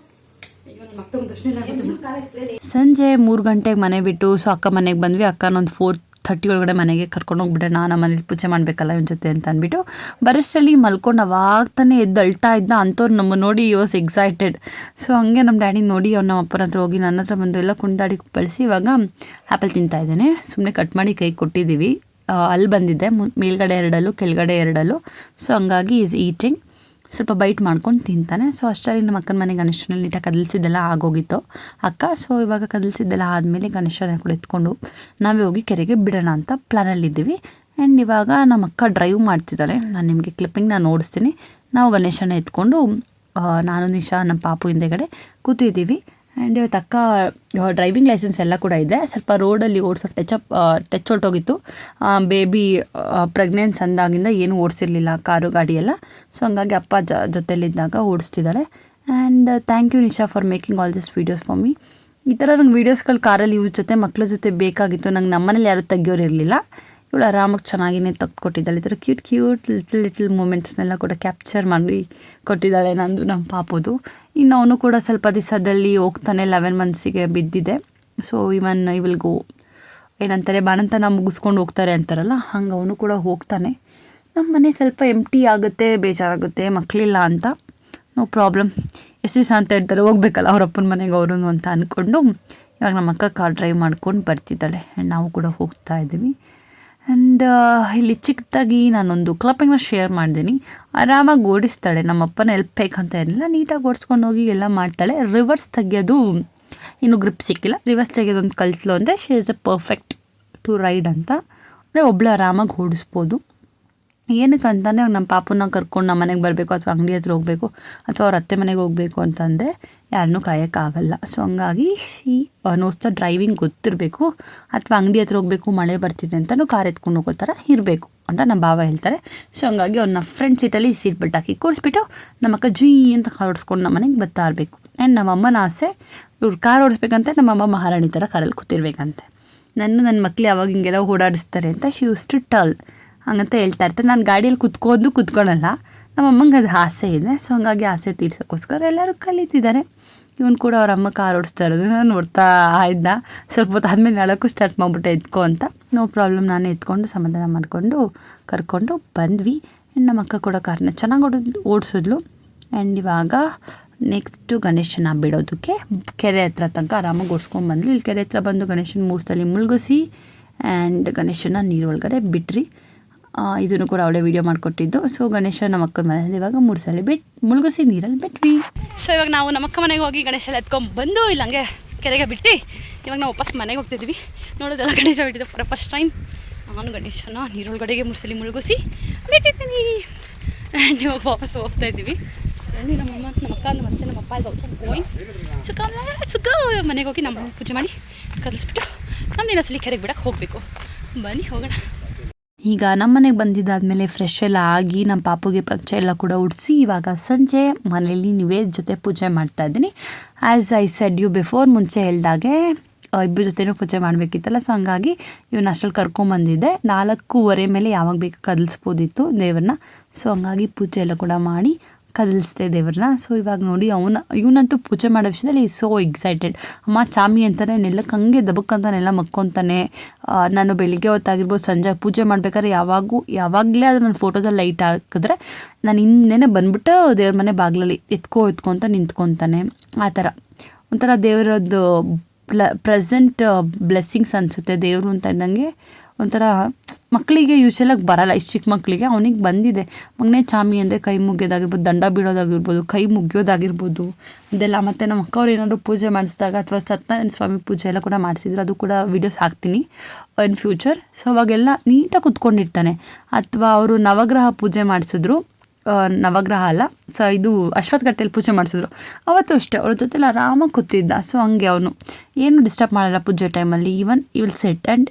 ಸಂಜೆ 3 ಗಂಟೆಗೆ ಮನೆ ಬಿಟ್ಟು ಸೊ ಅಕ್ಕ ಮನೆಗೆ ಬಂದ್ವಿ. ಅಕ್ಕನೊಂದು 4:30 ಒಳಗಡೆ ಮನೆಗೆ ಕರ್ಕೊಂಡು ಹೋಗ್ಬಿಟ್ಟೆ. ನಾನು ಮನೇಲಿ ಪೂಜೆ ಮಾಡಬೇಕಲ್ಲ ಇವನ ಜೊತೆ ಅಂತ ಅಂದ್ಬಿಟ್ಟು ಬರೋಷ್ಟರಲ್ಲಿ ಮಲ್ಕೊಂಡು ಅವಾಗ ತಾನೇ ಎದ್ದು ಅಳ್ತಾ ಇದ್ದ. ಅಂಥವ್ರು ನಮ್ಮ ನೋಡಿ ವಾಸ್ ಎಕ್ಸೈಟೆಡ್. ಸೊ ಹಂಗೆ ನಮ್ಮ ಡ್ಯಾಡಿ ನೋಡಿ ಅವ್ನು ನಮ್ಮ ಅಪ್ಪನ ಹತ್ರ ಹೋಗಿ ನನ್ನ ಹತ್ರ ಬಂದು ಎಲ್ಲ ಕುಣಿದಾಡಿ ಬಳಸಿ ಇವಾಗ ಆ್ಯಪಲ್ ತಿಂತಾ ಇದ್ದಾನೆ. ಸುಮ್ಮನೆ ಕಟ್ ಮಾಡಿ ಕೈ ಕೊಟ್ಟಿದ್ದೀವಿ. ಅಲ್ಲಿ ಬಂದಿದ್ದೆ, ಮೇಲ್ಗಡೆ 2 ಕೆಳಗಡೆ 2. ಸೊ ಹಂಗಾಗಿ ಈಸ್ ಈಟಿಂಗ್. ಸ್ವಲ್ಪ ಬೈಟ್ ಮಾಡ್ಕೊಂಡು ತಿಂತಾನೆ. ಸೊ ಅಷ್ಟರಲ್ಲಿ ನಮ್ಮ ಅಕ್ಕನ ಮನೆ ಗಣೇಶನಲ್ಲಿ ನೀಟಾಗಿ ಕದಲಿಸಿದ್ದೆಲ್ಲ ಆಗೋಗಿತ್ತು ಅಕ್ಕ. ಸೊ ಇವಾಗ ಕದಲಿಸಿದ್ದೆಲ್ಲ ಆದಮೇಲೆ ಗಣೇಶನ ಕೂಡ ಎತ್ಕೊಂಡು ನಾವೇ ಹೋಗಿ ಕೆರೆಗೆ ಬಿಡೋಣ ಅಂತ ಪ್ಲ್ಯಾನಲ್ಲಿದ್ದೀವಿ. ಆ್ಯಂಡ್ ಇವಾಗ ನಮ್ಮ ಅಕ್ಕ ಡ್ರೈವ್ ಮಾಡ್ತಿದ್ದಾಳೆ. ನಾನು ನಿಮಗೆ ಕ್ಲಿಪ್ಪಿಂಗ್ನ ನೋಡಿಸ್ತೀನಿ. ನಾವು ಗಣೇಶನ ಎತ್ಕೊಂಡು ನಾನು ನಿಶಾ ನಮ್ಮ ಪಾಪು ಹಿಂದೆಗಡೆ ಕೂತಿದ್ದೀವಿ. ಆ್ಯಂಡ್ ಇವತ್ತು ಅಕ್ಕ ಡ್ರೈವಿಂಗ್ ಲೈಸೆನ್ಸ್ ಎಲ್ಲ ಕೂಡ ಇದೆ. ಸ್ವಲ್ಪ ರೋಡಲ್ಲಿ ಓಡಿಸೋ ಟಚ್ ಹೊರಟೋಗಿತ್ತು. ಬೇಬಿ ಪ್ರೆಗ್ನೆನ್ಸ್ ಅಂದಾಗಿಂದ ಏನೂ ಓಡಿಸಿರ್ಲಿಲ್ಲ ಕಾರು ಗಾಡಿ ಎಲ್ಲ. ಸೊ ಹಂಗಾಗಿ ಅಪ್ಪ ಜೊತೆಲಿದ್ದಾಗ ಓಡಿಸ್ತಿದ್ದಾಳೆ. And thank you Nisha for making all this videos for me. ಈ ಥರ ನಂಗೆ ವೀಡಿಯೋಸ್ಗಳು ಕಾರಲ್ಲಿ ಇವ್ರ ಜೊತೆ ಮಕ್ಳ ಜೊತೆ ಬೇಕಾಗಿತ್ತು. ನಂಗೆ ನಮ್ಮನೇಲಿ ಯಾರೂ ತೆಗಿಯೋರು ಇರಲಿಲ್ಲ. ಇವಳು ಆರಾಮಾಗಿ ಚೆನ್ನಾಗಿನೇ ತೆಗೆದುಕೊಟ್ಟಿದ್ದಾಳೆ. ಈ ಥರ ಕ್ಯೂಟ್ ಲಿಟಲ್ ಮೂಮೆಂಟ್ಸ್ನೆಲ್ಲ ಕೂಡ ಕ್ಯಾಪ್ಚರ್ ಮಾಡಿ ಕೊಟ್ಟಿದ್ದಾಳೆ ನಂದು ನಮ್ಮ ಪಾಪುದು. ಇನ್ನು ಅವನು ಕೂಡ ಸ್ವಲ್ಪ ದಿವಸದಲ್ಲಿ ಹೋಗ್ತಾನೆ. 11 ಮಂತ್ಸಿಗೆ ಬಿದ್ದಿದೆ. ಸೊ ಇವಳಿಗೂ ಏನಂತಾರೆ ಬಾಣಂತನ ಮುಗಿಸ್ಕೊಂಡು ಹೋಗ್ತಾರೆ ಅಂತಾರಲ್ಲ, ಹಂಗೆ ಅವನು ಕೂಡ ಹೋಗ್ತಾನೆ. ನಮ್ಮ ಮನೆ ಸ್ವಲ್ಪ ಎಂಟಿ ಆಗುತ್ತೆ, ಬೇಜಾರಾಗುತ್ತೆ ಮಕ್ಕಳಿಲ್ಲ ಅಂತ. ನೋ ಪ್ರಾಬ್ಲಮ್, ಎಷ್ಟು ದಿವಸ ಅಂತ ಇರ್ತಾರೆ, ಹೋಗ್ಬೇಕಲ್ಲ ಅವ್ರ ಅಪ್ಪನ ಮನೆಗೆ ಅವರು ಅಂತ ಅಂದ್ಕೊಂಡು ಇವಾಗ ನಮ್ಮ ಅಕ್ಕ ಕಾರ್ ಡ್ರೈವ್ ಮಾಡ್ಕೊಂಡು ಬರ್ತಿದ್ದಾಳೆ. ಆ್ಯಂಡ್ ನಾವು ಕೂಡ ಹೋಗ್ತಾ ಇದ್ದೀವಿ. ಆ್ಯಂಡ್ ಇಲ್ಲಿ ಚಿಕ್ಕದಾಗಿ ನಾನೊಂದು ಕ್ಲಪ್ಪಿಂಗ್ನ ಶೇರ್ ಮಾಡಿದ್ದೀನಿ. ಆರಾಮಾಗಿ ಓಡಿಸ್ತಾಳೆ. ನಮ್ಮಪ್ಪನ ಹೆಲ್ಪ್ ಬೇಕಂತ ಏನಿಲ್ಲ, ನೀಟಾಗಿ ಓಡಿಸ್ಕೊಂಡು ಹೋಗಿ ಎಲ್ಲ ಮಾಡ್ತಾಳೆ. ರಿವರ್ಸ್ ತೆಗಿಯೋದು ಇನ್ನೂ ಗ್ರಿಪ್ ಸಿಕ್ಕಿಲ್ಲ. ರಿವರ್ಸ್ ತೆಗಿಯೋದೊಂದು ಕಲಿಸ್ಲು ಅಂದರೆ she is a perfect to ride ಅಂತ. ಅಂದರೆ ಒಬ್ಬಳು ಆರಾಮಾಗಿ ಓಡಿಸ್ಬೋದು. ಏನಕ್ಕಂತಾನೆ ನಮ್ಮ ಪಾಪುನ ಕರ್ಕೊಂಡು ನಮ್ಮ ಮನೆಗೆ ಬರಬೇಕು ಅಥವಾ ಅಂಗಡಿ ಹತ್ರ ಹೋಗಬೇಕು ಅಥವಾ ಅವ್ರ ಅತ್ತೆ ಮನೆಗೆ ಹೋಗಬೇಕು ಅಂತಂದರೆ ಯಾರನ್ನೂ ಕಾಯೋಕ್ಕಾಗಲ್ಲ. ಸೊ ಹಂಗಾಗಿ ನೋಸ್ತ ಡ್ರೈವಿಂಗ್ ಗೊತ್ತಿರಬೇಕು. ಅಥವಾ ಅಂಗಡಿ ಹತ್ರ ಹೋಗಬೇಕು, ಮಳೆ ಬರ್ತಿದೆ ಅಂತಲೂ ಕಾರ್ ಎತ್ಕೊಂಡು ಹೋಗೋ ಥರ ಇರಬೇಕು ಅಂತ ನಮ್ಮ ಭಾವ ಹೇಳ್ತಾರೆ. ಸೊ ಹಂಗಾಗಿ ಅವ್ನ ಫ್ರಂಟ್ ಸೀಟಲ್ಲಿ ಸೀಟ್ ಬೆಲ್ಟ್ ಹಾಕಿ ಕೂರಿಸ್ಬಿಟ್ಟು ನಮ್ಮಕ್ಕ ಜೀ ಅಂತ ಕಾರ್ ಓಡಿಸ್ಕೊಂಡು ನಮ್ಮ ಮನೆಗೆ ಬರ್ತಾ ಇರಬೇಕು. ಆ್ಯಂಡ್ ನಮ್ಮಮ್ಮನ ಆಸೆ ಇವ್ರು ಕಾರ್ ಓಡಿಸ್ಬೇಕಂತೆ ನಮ್ಮಮ್ಮ ಮಹಾರಾಣಿ ಥರ ಕಾರಲ್ಲಿ ಕೂತಿರ್ಬೇಕಂತೆ. ನನ್ನ ಮಕ್ಳು ಯಾವಾಗ ಹಿಂಗೆಲ್ಲ ಓಡಾಡಿಸ್ತಾರೆ ಅಂತ ಶಿ ಯೂಸ್ ಟು ಟಲ್ ಹಂಗಂತ ಹೇಳ್ತಾ ಇರ್ತಾರೆ. ನಾನು ಗಾಡಿಯಲ್ಲಿ ಕುತ್ಕೊಳ್ಳಲ್ಲ. ನಮ್ಮಮ್ಮಂಗೆ ಅದು ಆಸೆ ಇದೆ. ಸೊ ಹಂಗಾಗಿ ಆಸೆ ತೀರ್ಸೋಕ್ಕೋಸ್ಕರ ಎಲ್ಲರೂ ಕಲಿತಿದ್ದಾರೆ. ಇವನು ಕೂಡ ಅವ್ರ ಅಮ್ಮ ಕಾರ್ ಓಡಿಸ್ತಾ ಇರೋದು ನಾನು ನೋಡ್ತಾ ಇದ್ದ. ಸ್ವಲ್ಪ ಹೊತ್ತು ಆದಮೇಲೆ ನಾಲ್ಕು ಸ್ಟಾರ್ಟ್ ಮಾಡಿಬಿಟ್ಟೆ ಎತ್ಕೊ ಅಂತ. ನೋ ಪ್ರಾಬ್ಲಮ್, ನಾನೇ ಎತ್ಕೊಂಡು ಸಮಾಧಾನ ಮಾಡಿಕೊಂಡು ಕರ್ಕೊಂಡು ಬಂದ್ವಿ. ಆ್ಯಂಡ್ ನಮ್ಮ ಅಕ್ಕ ಕೂಡ ಕಾರ್ನ ಚೆನ್ನಾಗಿ ಓಡಿಸಿದ್ಲು. ಆ್ಯಂಡ್ ಇವಾಗ ನೆಕ್ಸ್ಟು ಗಣೇಶನ ಬಿಡೋದಕ್ಕೆ ಕೆರೆ ಹತ್ರ ತನಕ ಆರಾಮಾಗಿ ಓಡಿಸ್ಕೊಂಡು ಬಂದ್ವಿ. ಇಲ್ಲಿ ಕೆರೆ ಹತ್ರ ಬಂದು ಗಣೇಶನ 3 ಸಲ ಮುಳುಗಿಸಿ ಆ್ಯಂಡ್ ಗಣೇಶನ ನೀರೊಳಗಡೆ ಬಿಟ್ರಿ. ಇದನ್ನು ಕೂಡ ಅವಳೇ ವೀಡಿಯೋ ಮಾಡಿಕೊಟ್ಟಿದ್ದು. ಸೊ ಗಣೇಶ ನಮ್ಮ ಅಕ್ಕನ ಮನೆಯಲ್ಲಿ ಇವಾಗ 3 ಸಲ ಮುಳುಗಿಸಿ ನೀರಲ್ಲಿ ಬಿಟ್ವಿ. ಸೊ ಇವಾಗ ನಾವು ನಮ್ಮ ಅಕ್ಕ ಮನೆಗೆ ಹೋಗಿ ಗಣೇಶ ಎಲ್ಲ ಎತ್ಕೊಂಡು ಬಂದು ಇಲ್ಲ ಹಂಗೆ ಕೆರೆಗೆ ಬಿಟ್ಟು ಇವಾಗ ನಾವು ವಾಪಸ್ ಮನೆಗೆ ಹೋಗ್ತಿದ್ವಿ. ನೋಡೋದೆಲ್ಲ ಗಣೇಶ ಬಿಟ್ಟಿದ್ದು ಫಾರ್ ಫಸ್ಟ್ ಟೈಮ್. ನಾನು ಗಣೇಶನ ನೀರೊಳಗಡೆಗೆ 3 ಸಲ ಮುಳುಗಿಸಿ ಬಿಟ್ಟಿದ್ದೀನಿ. ಆ್ಯಂಡ್ ಇವಾಗ ವಾಪಸ್ ಹೋಗ್ತಾ ಇದ್ದೀವಿ. ಸೊ ನಮ್ಮಮ್ಮ ನಮ್ಮ ಅಕ್ಕ ಮತ್ತೆ ನಮ್ಮ ಅಪ್ಪ ಗೋಯಿಂಗ್ ಸುಕ್ಕ ಮನೆಗೆ ಹೋಗಿ ನಮ್ಮ ಪೂಜೆ ಮಾಡಿ ಕಲಿಸ್ಬಿಟ್ಟು ನಮ್ಮ ಇನ್ನೊಂದ್ಸಲಿ ಕೆರೆಗೆ ಬಿಡಕ್ಕೆ ಹೋಗಬೇಕು. ಬನ್ನಿ ಹೋಗೋಣ. ಈಗ ನಮ್ಮ ಮನೆಗೆ ಬಂದಿದ್ದಾದಮೇಲೆ ಫ್ರೆಶ್ ಎಲ್ಲ ಆಗಿ ನಮ್ಮ ಪಾಪುಗೆ ಪಂಚೆ ಎಲ್ಲ ಕೂಡ ಉಡಿಸಿ ಇವಾಗ ಸಂಜೆ ಮನೇಲಿ ನಿವೇದ್ ಜೊತೆ ಪೂಜೆ ಮಾಡ್ತಾಯಿದ್ದೀನಿ. As I said you before, ಮುಂಚೆ ಹೇಳ್ದಾಗೆ ಇಬ್ಬರ ಜೊತೆನೂ ಪೂಜೆ ಮಾಡಬೇಕಿತ್ತಲ್ಲ. ಸೊ ಹಂಗಾಗಿ ಇವನ್ನ ಅಷ್ಟರಲ್ಲಿ ಕರ್ಕೊಂಬಂದಿದ್ದೆ. 4:15 ಮೇಲೆ ಯಾವಾಗ ಬೇಕು ಕದಲಿಸ್ಬೋದಿತ್ತು ದೇವ್ರನ್ನ. ಸೊ ಹಂಗಾಗಿ ಪೂಜೆ ಎಲ್ಲ ಕೂಡ ಮಾಡಿ ಕದಲಿಸ್ದೆ ದೇವ್ರನ್ನ. ಸೊ ಇವಾಗ ನೋಡಿ ಇವನಂತೂ ಪೂಜೆ ಮಾಡೋ ವಿಷಯದಲ್ಲಿ ಸೋ ಎಕ್ಸೈಟೆಡ್. ಅಮ್ಮ ಚಾಮಿ ಅಂತಾನೆ ನೆಲ್ಲಕ್ಕೆ ಹಂಗೆ ದಬಕ್ಕಂತಾನೆಲ್ಲ ಮಕ್ಕೊತಾನೆ. ನಾನು ಬೆಳಿಗ್ಗೆ ಹೊತ್ತಾಗಿರ್ಬೋದು ಸಂಜೆ ಪೂಜೆ ಮಾಡ್ಬೇಕಾದ್ರೆ ಯಾವಾಗಲೇ ಅದು ನನ್ನ ಫೋಟೋದಲ್ಲಿ ಲೈಟ್ ಹಾಕಿದ್ರೆ ನಾನು ಹಿಂದೆನೇ ಬಂದ್ಬಿಟ್ಟು ದೇವ್ರ ಮನೆ ಬಾಗಿಲಲ್ಲಿ ಎತ್ಕೊಂತ ನಿಂತ್ಕೊತಾನೆ. ಆ ಥರ ಒಂಥರ ದೇವರದ್ದು ಪ್ರೆಸೆಂಟ್ ಬ್ಲೆಸ್ಸಿಂಗ್ಸ್ ಅನಿಸುತ್ತೆ ದೇವರು ಅಂತ ಇದ್ದಂಗೆ. ಒಂಥರ ಮಕ್ಕಳಿಗೆ ಯೂಶಲಾಗಿ ಬರಲ್ಲ, ಇಷ್ಟು ಚಿಕ್ಕ ಮಕ್ಕಳಿಗೆ. ಅವನಿಗೆ ಬಂದಿದೆ. ಮಗನೇ ಚಾಮಿ ಅಂದರೆ ಕೈ ಮುಗಿಯೋದಾಗಿರ್ಬೋದು, ದಂಡ ಬೀಳೋದಾಗಿರ್ಬೋದು, ಕೈ ಮುಗಿಯೋದಾಗಿರ್ಬೋದು ಇದೆಲ್ಲ. ಮತ್ತು ನಮ್ಮ ಅಕ್ಕವ್ರು ಏನಾದರೂ ಪೂಜೆ ಮಾಡಿಸಿದಾಗ ಅಥವಾ ಸತ್ಯನಾರಾಯಣ ಸ್ವಾಮಿ ಪೂಜೆ ಎಲ್ಲ ಕೂಡ ಮಾಡಿಸಿದ್ರು, ಅದು ಕೂಡ ವೀಡಿಯೋಸ್ ಹಾಕ್ತೀನಿ ಇನ್ ಫ್ಯೂಚರ್. ಸೊ ಅವಾಗೆಲ್ಲ ನೀಟಾಗಿ ಕುತ್ಕೊಂಡಿರ್ತಾನೆ. ಅಥವಾ ಅವರು ನವಗ್ರಹ ಪೂಜೆ ಮಾಡಿಸಿದ್ರು, ನವಗ್ರಹ ಅಲ್ಲ, ಸೊ ಇದು ಅಶ್ವತ್ಥಕಟ್ಟೆಯಲ್ಲಿ ಪೂಜೆ ಮಾಡಿಸಿದ್ರು. ಅವತ್ತು ಅಷ್ಟೇ ಅವ್ರ ಜೊತೆಲಿ ಆರಾಮಾಗಿ ಕೂತಿದ್ದ. ಸೊ ಹಂಗೆ ಅವನು ಏನು ಡಿಸ್ಟರ್ಬ್ ಮಾಡಲ್ಲ ಪೂಜೆ ಟೈಮಲ್ಲಿ. ಈವನ್ ವಿಲ್ ಸೆಟ್ ಆ್ಯಂಡ್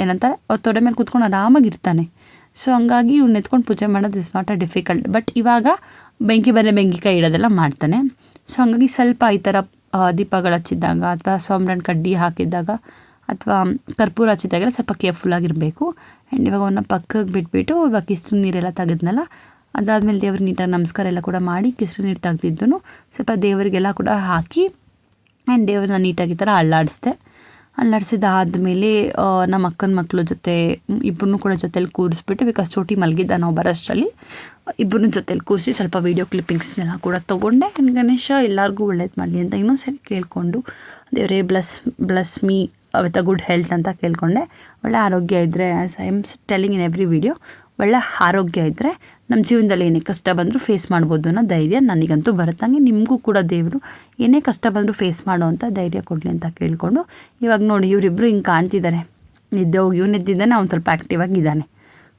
ಏನಂತಾರೆ ಅವ್ರ ತೊಡೆ ಮೇಲೆ ಕೂತ್ಕೊಂಡು ಆರಾಮಾಗಿರ್ತಾನೆ. ಸೊ ಹಂಗಾಗಿ ಇವ್ನ ಎತ್ಕೊಂಡು ಪೂಜೆ ಮಾಡೋದು is not a difficult. But ಇವಾಗ ಬೆಂಕಿಕಾಯಿ ಇಡೋದೆಲ್ಲ ಮಾಡ್ತಾನೆ. ಸೊ ಹಂಗಾಗಿ ಸ್ವಲ್ಪ ಈ ಥರ ದೀಪಗಳು ಹಚ್ಚಿದ್ದಾಗ ಅಥವಾ ಸಾಂಬ್ರಾಣಿ ಕಡ್ಡಿ ಹಾಕಿದ್ದಾಗ ಅಥವಾ ಕರ್ಪೂರ ಹಚ್ಚಿದಾಗೆಲ್ಲ ಸ್ವಲ್ಪ ಕೇರ್ಫುಲ್ಲಾಗಿರಬೇಕು. ಆ್ಯಂಡ್ ಇವಾಗ ಅವನ್ನ ಪಕ್ಕಕ್ಕೆ ಬಿಟ್ಬಿಟ್ಟು ಇವಾಗ ಕಿಸ್ರು ನೀರೆಲ್ಲ ತೆಗೆದ್ನಲ್ಲ, ಅದಾದಮೇಲೆ ದೇವ್ರಿಗೆ ನೀಟಾಗಿ ನಮಸ್ಕಾರ ಎಲ್ಲ ಕೂಡ ಮಾಡಿ ಕಿಸ್ರು ನೀರು ತೆಗ್ದಿದ್ದು ಸ್ವಲ್ಪ ದೇವರಿಗೆಲ್ಲ ಕೂಡ ಹಾಕಿ ಆ್ಯಂಡ್ ದೇವ್ರನ್ನ ನೀಟಾಗಿ ಈ ಥರ ಅಲ್ಲಾಡಿಸಿದಾದ್ಮೇಲೆ ನಮ್ಮ ಅಕ್ಕನ ಮಕ್ಕಳು ಜೊತೆ ಇಬ್ಬರನ್ನೂ ಕೂಡ ಜೊತೆಲಿ ಕೂರಿಸ್ಬಿಟ್ಟು, ಬಿಕಾಸ್ ಚೋಟಿ ಮಲಗಿದ್ದ ನಾವು ಬರೋಷ್ಟರಲ್ಲಿ ಇಬ್ಬರನ್ನೂ ಜೊತೆಲಿ ಕೂರಿಸಿ ಸ್ವಲ್ಪ ವೀಡಿಯೋ ಕ್ಲಿಪ್ಪಿಂಗ್ಸ್ನೆಲ್ಲ ಕೂಡ ತೊಗೊಂಡೆ. ಆ್ಯಂಡ್ ಗಣೇಶ ಎಲ್ಲರಿಗೂ ಒಳ್ಳೇದು ಮಾಡಲಿ ಅಂತ ಇನ್ನೊಂದು ಕೇಳಿಕೊಂಡು, ದೇವರೇ bless me with a good health ಅಂತ ಕೇಳಿಕೊಂಡೆ. ಒಳ್ಳೆ ಆರೋಗ್ಯ ಇದ್ದರೆ, as I am telling in every video, ಒಳ್ಳೆ ಆರೋಗ್ಯ ಇದ್ದರೆ ನಮ್ಮ ಜೀವನದಲ್ಲಿ ಏನೇ ಕಷ್ಟ ಬಂದರೂ ಫೇಸ್ ಮಾಡ್ಬೋದು ಅನ್ನೋ ಧೈರ್ಯ ನನಗಂತೂ ಬರುತ್ತಂಗೆ. ನಿಮಗೂ ಕೂಡ ದೇವರು ಏನೇ ಕಷ್ಟ ಬಂದರೂ ಫೇಸ್ ಮಾಡೋ ಅಂತ ಧೈರ್ಯ ಕೊಡಲಿ ಅಂತ ಕೇಳಿಕೊಂಡು, ಇವಾಗ ನೋಡಿ ಇವರಿಬ್ಬರು ಹಿಂಗೆ ಕಾಣ್ತಿದ್ದಾರೆ. ನಿದ್ದೆ ಹೋಗಿ ಇವ್ನು ಎದ್ದಿದ್ದಾನೆ, ಅವ್ನು ಸ್ವಲ್ಪ ಆ್ಯಕ್ಟಿವ್ ಆಗಿದ್ದಾನೆ.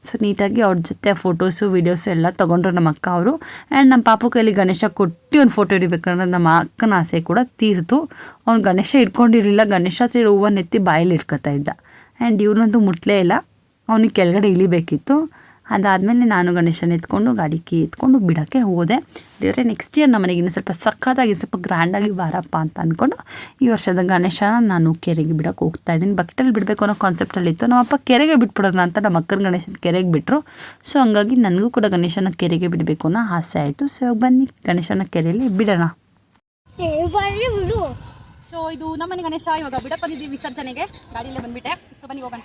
ಸೊ ನೀಟಾಗಿ ಅವ್ರ ಜೊತೆ ಫೋಟೋಸು ವೀಡಿಯೋಸು ಎಲ್ಲ ತೊಗೊಂಡ್ರು ನಮ್ಮ ಅಕ್ಕ ಅವರು. ಆ್ಯಂಡ್ ನಮ್ಮ ಪಾಪು ಕೈಲಿ ಗಣೇಶ ಕೊಟ್ಟು ಒಂದು ಫೋಟೋ ಹಿಡಿಬೇಕಂದ್ರೆ ನಮ್ಮ ಅಕ್ಕನ ಆಸೆ ಕೂಡ ತೀರ್ತು. ಅವ್ನು ಗಣೇಶ ಇಟ್ಕೊಂಡಿರಲಿಲ್ಲ, ಗಣೇಶ ಹತ್ರ ಹೂವನ್ನು ಎತ್ತಿ ಬಾಯಲ್ಲಿ ಇಟ್ಕೊತಾ ಇದ್ದ. ಆ್ಯಂಡ್ ಇವ್ನಂತೂ ಮುಟ್ಲೇ ಇಲ್ಲ, ಅವನಿಗೆ ಕೆಳಗಡೆ ಇಳಿಬೇಕಿತ್ತು. ಅದಾದಮೇಲೆ ನಾನು ಗಣೇಶನ ಎತ್ಕೊಂಡು ಗಾಡಿ ಕೀ ಎತ್ಕೊಂಡು ಬಿಡೋಕ್ಕೆ ಹೋದೆ. ದೇವರೇ ನೆಕ್ಸ್ಟ್ ಇಯರ್ ನಮ್ಮ ಮನೆಗೆ ಇನ್ನೂ ಸ್ವಲ್ಪ ಸಖತ್ತಾಗಿ ಸ್ವಲ್ಪ ಗ್ರ್ಯಾಂಡಾಗಿ ಬಾರಪ್ಪ ಅಂತ ಅಂದ್ಕೊಂಡು ಈ ವರ್ಷದ ಗಣೇಶನ ನಾನು ಕೆರೆಗೆ ಬಿಡೋಕ್ಕೆ ಹೋಗ್ತಾ ಇದ್ದೀನಿ. ಬಕೆಟಲ್ಲಿ ಬಿಡಬೇಕು ಅನ್ನೋ ಕಾನ್ಸೆಪ್ಟಲ್ಲಿತ್ತು. ನಮ್ಮಪ್ಪ ಕೆರೆಗೆ ಬಿಟ್ಬಿಡೋಣ ಅಂತ ನಮ್ಮ ಅಕ್ಕನ ಗಣೇಶನ ಕೆರೆಗೆ ಬಿಟ್ಟರು. ಸೊ ಹಂಗಾಗಿ ನನಗೂ ಕೂಡ ಗಣೇಶನ ಕೆರೆಗೆ ಬಿಡಬೇಕು ಅನ್ನೋ ಆಸೆ ಆಯಿತು. ಸೊ ಇವಾಗ ಬನ್ನಿ ಗಣೇಶನ ಕೆರೆಯಲ್ಲಿ ಬಿಡೋಣ. ಸೊ ಇದು ನಮ್ಮನೆ ಗಣೇಶ ಇವಾಗ ಬಿಡಕ್ಕೆ ಬಂದಿದ್ದೀವಿ ವಿಸರ್ಜನೆಗೆ. ಗಾಡಿಯಲ್ಲೇ ಬಂದುಬಿಟ್ಟೆ. ಸೊ ಬನ್ನಿ ಹೋಗೋಣ.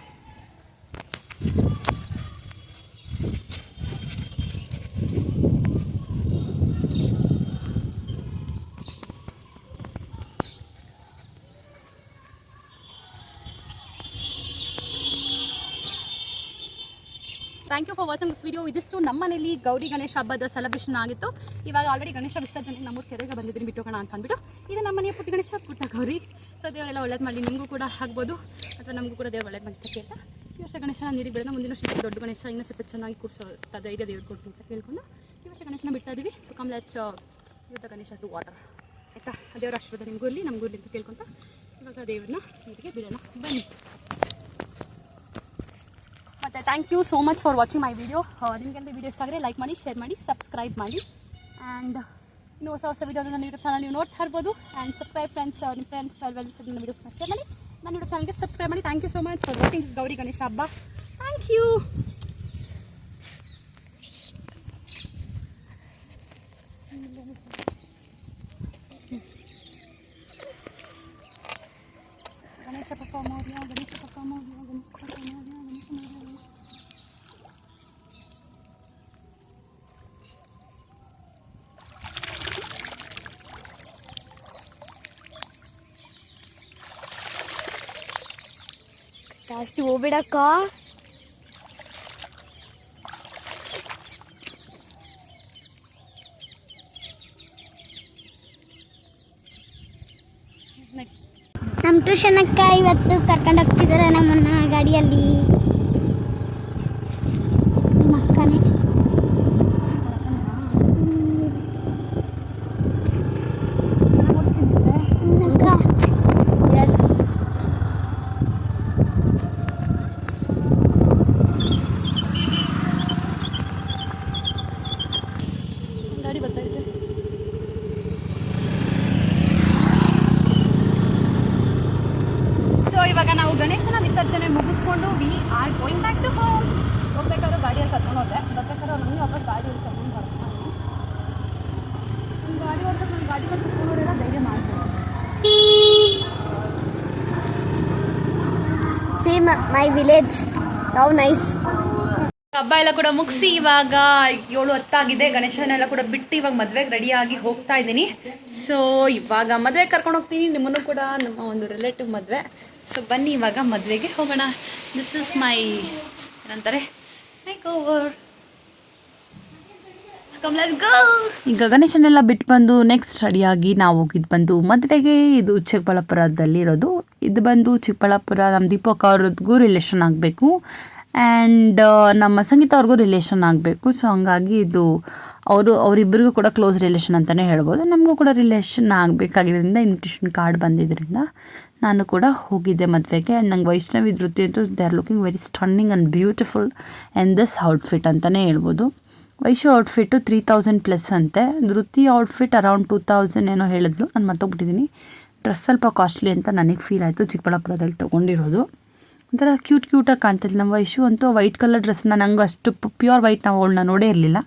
Thank you for watching this video. ಇದಿಷ್ಟು ನಮ್ಮ ಮನೇಲಿ ಗೌರಿ ಗಣೇಶ ಹಬ್ಬದ ಸೆಲೆಬ್ರೇಷನ್ ಆಗಿತ್ತು. ಇವಾಗ ಆಲ್ರೆಡಿ ಗಣೇಶ ವಿಸರ್ಜನೆಗೆ ನಮ್ಮ ಕೆರೆಗೆ ಬಂದಿದ್ದೀನಿ ಬಿಟ್ಟೋಗೋಣ ಅಂತ ಅಂದ್ಬಿಟ್ಟು. ಇದು ನಮ್ಮ ಮನೆಯ ಪುಟ್ಟ ಗಣೇಶ, ಪುಟ್ಟ ಗೌರಿ. ಸೊ ದೇವರೆಲ್ಲ ಒಳ್ಳೇದು ಮಾಡಲಿ, ನಿಮಗೂ ಕೂಡ ಆಗ್ಬೋದು ಅಥವಾ ನಮಗೂ ಕೂಡ ದೇವ್ರು ಒಳ್ಳೇದು ಮಾಡ್ತಕ್ಕೆ ಅಂತ ಈ ವರ್ಷ ಗಣೇಶನ ನೀರಿಗೆ ಬಿಡೋಣ. ಮುಂದಿನ ವರ್ಷ ದೊಡ್ಡ ಗಣೇಶ ಇನ್ನೂ ಸ್ವಲ್ಪ ಚೆನ್ನಾಗಿ ಕೂರಿಸೋ ಧೈರ್ಯ ದೇವ್ರು ಕೊಡ್ತೀನಿ ಅಂತ ಕೇಳ್ಕೊಂಡು ಈ ವರ್ಷ ಗಣೇಶನ ಬಿಡ್ತಾ ಇದ್ದೀವಿ. So come let's use the Ganesha to water. ಆಯಿತಾ, ದೇವರ ಆಶೀರ್ವಾದ ನಿಮಗೂ ಇರಲಿ ನಮಗೂ ಇರಲಿ ಅಂತ ಕೇಳ್ಕೊಂತ ಇವಾಗ ದೇವ್ರನ್ನ ನೀರಿಗೆ ಬಿಡೋಣ ಬನ್ನಿ. ಮತ್ತು thank you so much for watching my video. ನಿಮಗೆಲ್ಲ ವಿಡಿಯೋ ಇಷ್ಟ ಆದರೆ ಲೈಕ್ ಮಾಡಿ, ಶೇರ್ ಮಾಡಿ, ಸಬ್ಸ್ಕ್ರೈಬ್ ಮಾಡಿ. ಆ್ಯಂಡ್ ಇನ್ನು ಹೊಸ ವೀಡಿಯೋನ ನನ್ನ ಯೂಟ್ಯೂಬ್ ಚಾನಲ್ ನೀವು ನೋಡ್ತಾ ಇರ್ಬೋದು. ಆ್ಯಂಡ್ ಸಬ್ಸ್ಕ್ರೈಬ್ ಫ್ರೆಂಡ್ಸ್, ನಿಮ್ಮ ಫ್ರೆಂಡ್ಸ್ ನನ್ನ ವೀಡಿಯೋಸ್ನ ಶೇರ್ ಮಾಡಿ, ನನ್ನ ಯೂಟ್ಯೂಬ್ ಚಾನಲ್ಗೆ ಸಬ್ಸ್ಕ್ರೈಬ್ ಮಾಡಿ. Thank you so much for watching this Gauri Ganesha ಹಬ್ಬ. Thank you. ಗಣೇಶ ಪಪ್ಪ ಮೌರ್ಯ, ಗಣೇಶ ಪಪ್ಪ ಮೌರ್ಯ, ಗಣೇಶ ಪಪ್ಪ ಮೌರ್ಯ, ಗಣೇಶ ಮೌರ್ಯ. ಜಾಸ್ತಿ ಹೋಗ್ಬಿಡಕ್ಕ. ನಮ್ಮ ಟ್ಯೂಷನ್ ಅಕ್ಕ ಇವತ್ತು ಕರ್ಕೊಂಡು ಹೋಗ್ತಿದ್ದಾರೆ ನಮ್ಮನ್ನ ಗಾಡಿಯಲ್ಲಿ. ನಮ್ಮ ಅಕ್ಕನೇ ಎಸ್. ಗಾಡಿ ಬರ್ತಾ ಇದೆ. ಸೊ ಇವಾಗ ನಾವು ಗಣೇಶನ ವಿಸರ್ಜನೆ ಮುಗಿಸ್ಕೊಂಡು we are going back to home. ಹೋಗ್ಬೇಕಾದ್ರೂ ಗಾಡಿಯಲ್ಲಿ ಕರ್ಕೊಂಡು ಹೋದೆ, ಬರ್ಬೇಕಾದ್ರೆ ನನಗೆ ವಾಪಸ್ ಗಾಡಿಯಲ್ಲಿ ಕರ್ಕೊಂಡು ಬರ್ತೀನಿ. ಗಾಡಿ ಹೊರಟು ನಾನು ಗಾಡಿ ಬಂದು ಕುತ್ಕೊಂಡವರೆಲ್ಲ ಧೈರ್ಯ ಮಾಡ್ತೀನಿ. Same my village, how nice. ಹಬ್ಬ ಎಲ್ಲ ಕೂಡ ಮುಗಿಸಿ ಇವಾಗ 7:10 ಗಣೇಶನೆಲ್ಲ ಕೂಡ ಬಿಟ್ಟು ಇವಾಗ ಮದುವೆಗೆ ರೆಡಿಯಾಗಿ ಹೋಗ್ತಾ ಇದ್ದೀನಿ. ಸೊ ಇವಾಗ ಮದುವೆಗೆ ಕರ್ಕೊಂಡು ಹೋಗ್ತೀನಿ ನಿಮ್ಮನ್ನು ಕೂಡ, ನಮ್ಮ ಒಂದು ರಿಲೇಟಿವ್ ಮದುವೆ. ಸೊ ಬನ್ನಿ ಇವಾಗ ಮದುವೆಗೆ ಹೋಗೋಣ. ದಿಸ್ ಇಸ್ ಮೈ ಏನಂತಾರೆ ಮೇಕ್ ಓವರ್. ಈಗ ಗಣೇಶನೆಲ್ಲ ಬಿಟ್ಟು ಬಂದು ನೆಕ್ಸ್ಟ್ ರೆಡಿಯಾಗಿ ನಾವು ಹೋಗಿದ್ದು ಬಂದು ಮದುವೆಗೆ. ಇದು ಚಿಕ್ಕಬಳ್ಳಾಪುರದಲ್ಲಿರೋದು. ಇದು ಬಂದು ಚಿಕ್ಕಬಳ್ಳಾಪುರ ನಮ್ಮ ದೀಪಕ್ ಅವ್ರಿಗೂ ರಿಲೇಷನ್ ಆಗಬೇಕು ಆ್ಯಂಡ್ ನಮ್ಮ ಸಂಗೀತ ಅವ್ರಿಗೂ ರಿಲೇಷನ್ ಆಗಬೇಕು. ಸೊ ಹಂಗಾಗಿ ಇದು ಅವರಿಬ್ಬರಿಗೂ ಕೂಡ ಕ್ಲೋಸ್ ರಿಲೇಷನ್ ಅಂತಲೇ ಹೇಳ್ಬೋದು. ನಮಗೂ ಕೂಡ ರಿಲೇಷನ್ ಆಗಬೇಕಾಗಿದ್ದರಿಂದ ಇನ್ವಿಟೇಷನ್ ಕಾರ್ಡ್ ಬಂದಿದ್ದರಿಂದ ನಾನು ಕೂಡ ಹೋಗಿದ್ದೆ ಮದುವೆಗೆ. ಆ್ಯಂಡ್ ನಂಗೆ ವೈಷ್ಣವಿ ಧೃತಿ ಅಂತೂ they are looking very stunning and beautiful in this outfit ಅಂತಲೇ ಹೇಳ್ಬೋದು. ವೈಶು ಔಟ್ಫಿಟ್ಟು 3000+ ಅಂತೆ. ಧೃತಿ ಔಟ್ಫಿಟ್ ಅರೌಂಡ್ 2000 ಏನೋ ಹೇಳಿದ್ಲು, ನಾನು ಮರ್ತೋಗ್ಬಿಟ್ಟಿದ್ದೀನಿ. ಡ್ರೆಸ್ ಸ್ವಲ್ಪ ಕಾಸ್ಟ್ಲಿ ಅಂತ ನನಗೆ ಫೀಲ್ ಆಯಿತು. ಚಿಕ್ಕಬಳ್ಳಾಪುರದಲ್ಲಿ ತೊಗೊಂಡಿರೋದು ಒಂಥರ ಕ್ಯೂಟಾಗಿ ಕಾಣ್ತಿದ್ಲು. ನಮ್ಮ ವೈಶು ಅಂತೂ ವೈಟ್ ಕಲರ್ ಡ್ರೆಸ್ನ, ನಂಗೆ ಅಷ್ಟು ಪ್ಯೂರ್ ವೈಟ್ ನಾವು ಅವಳನ್ನ ನೋಡೇ ಇರಲಿಲ್ಲ.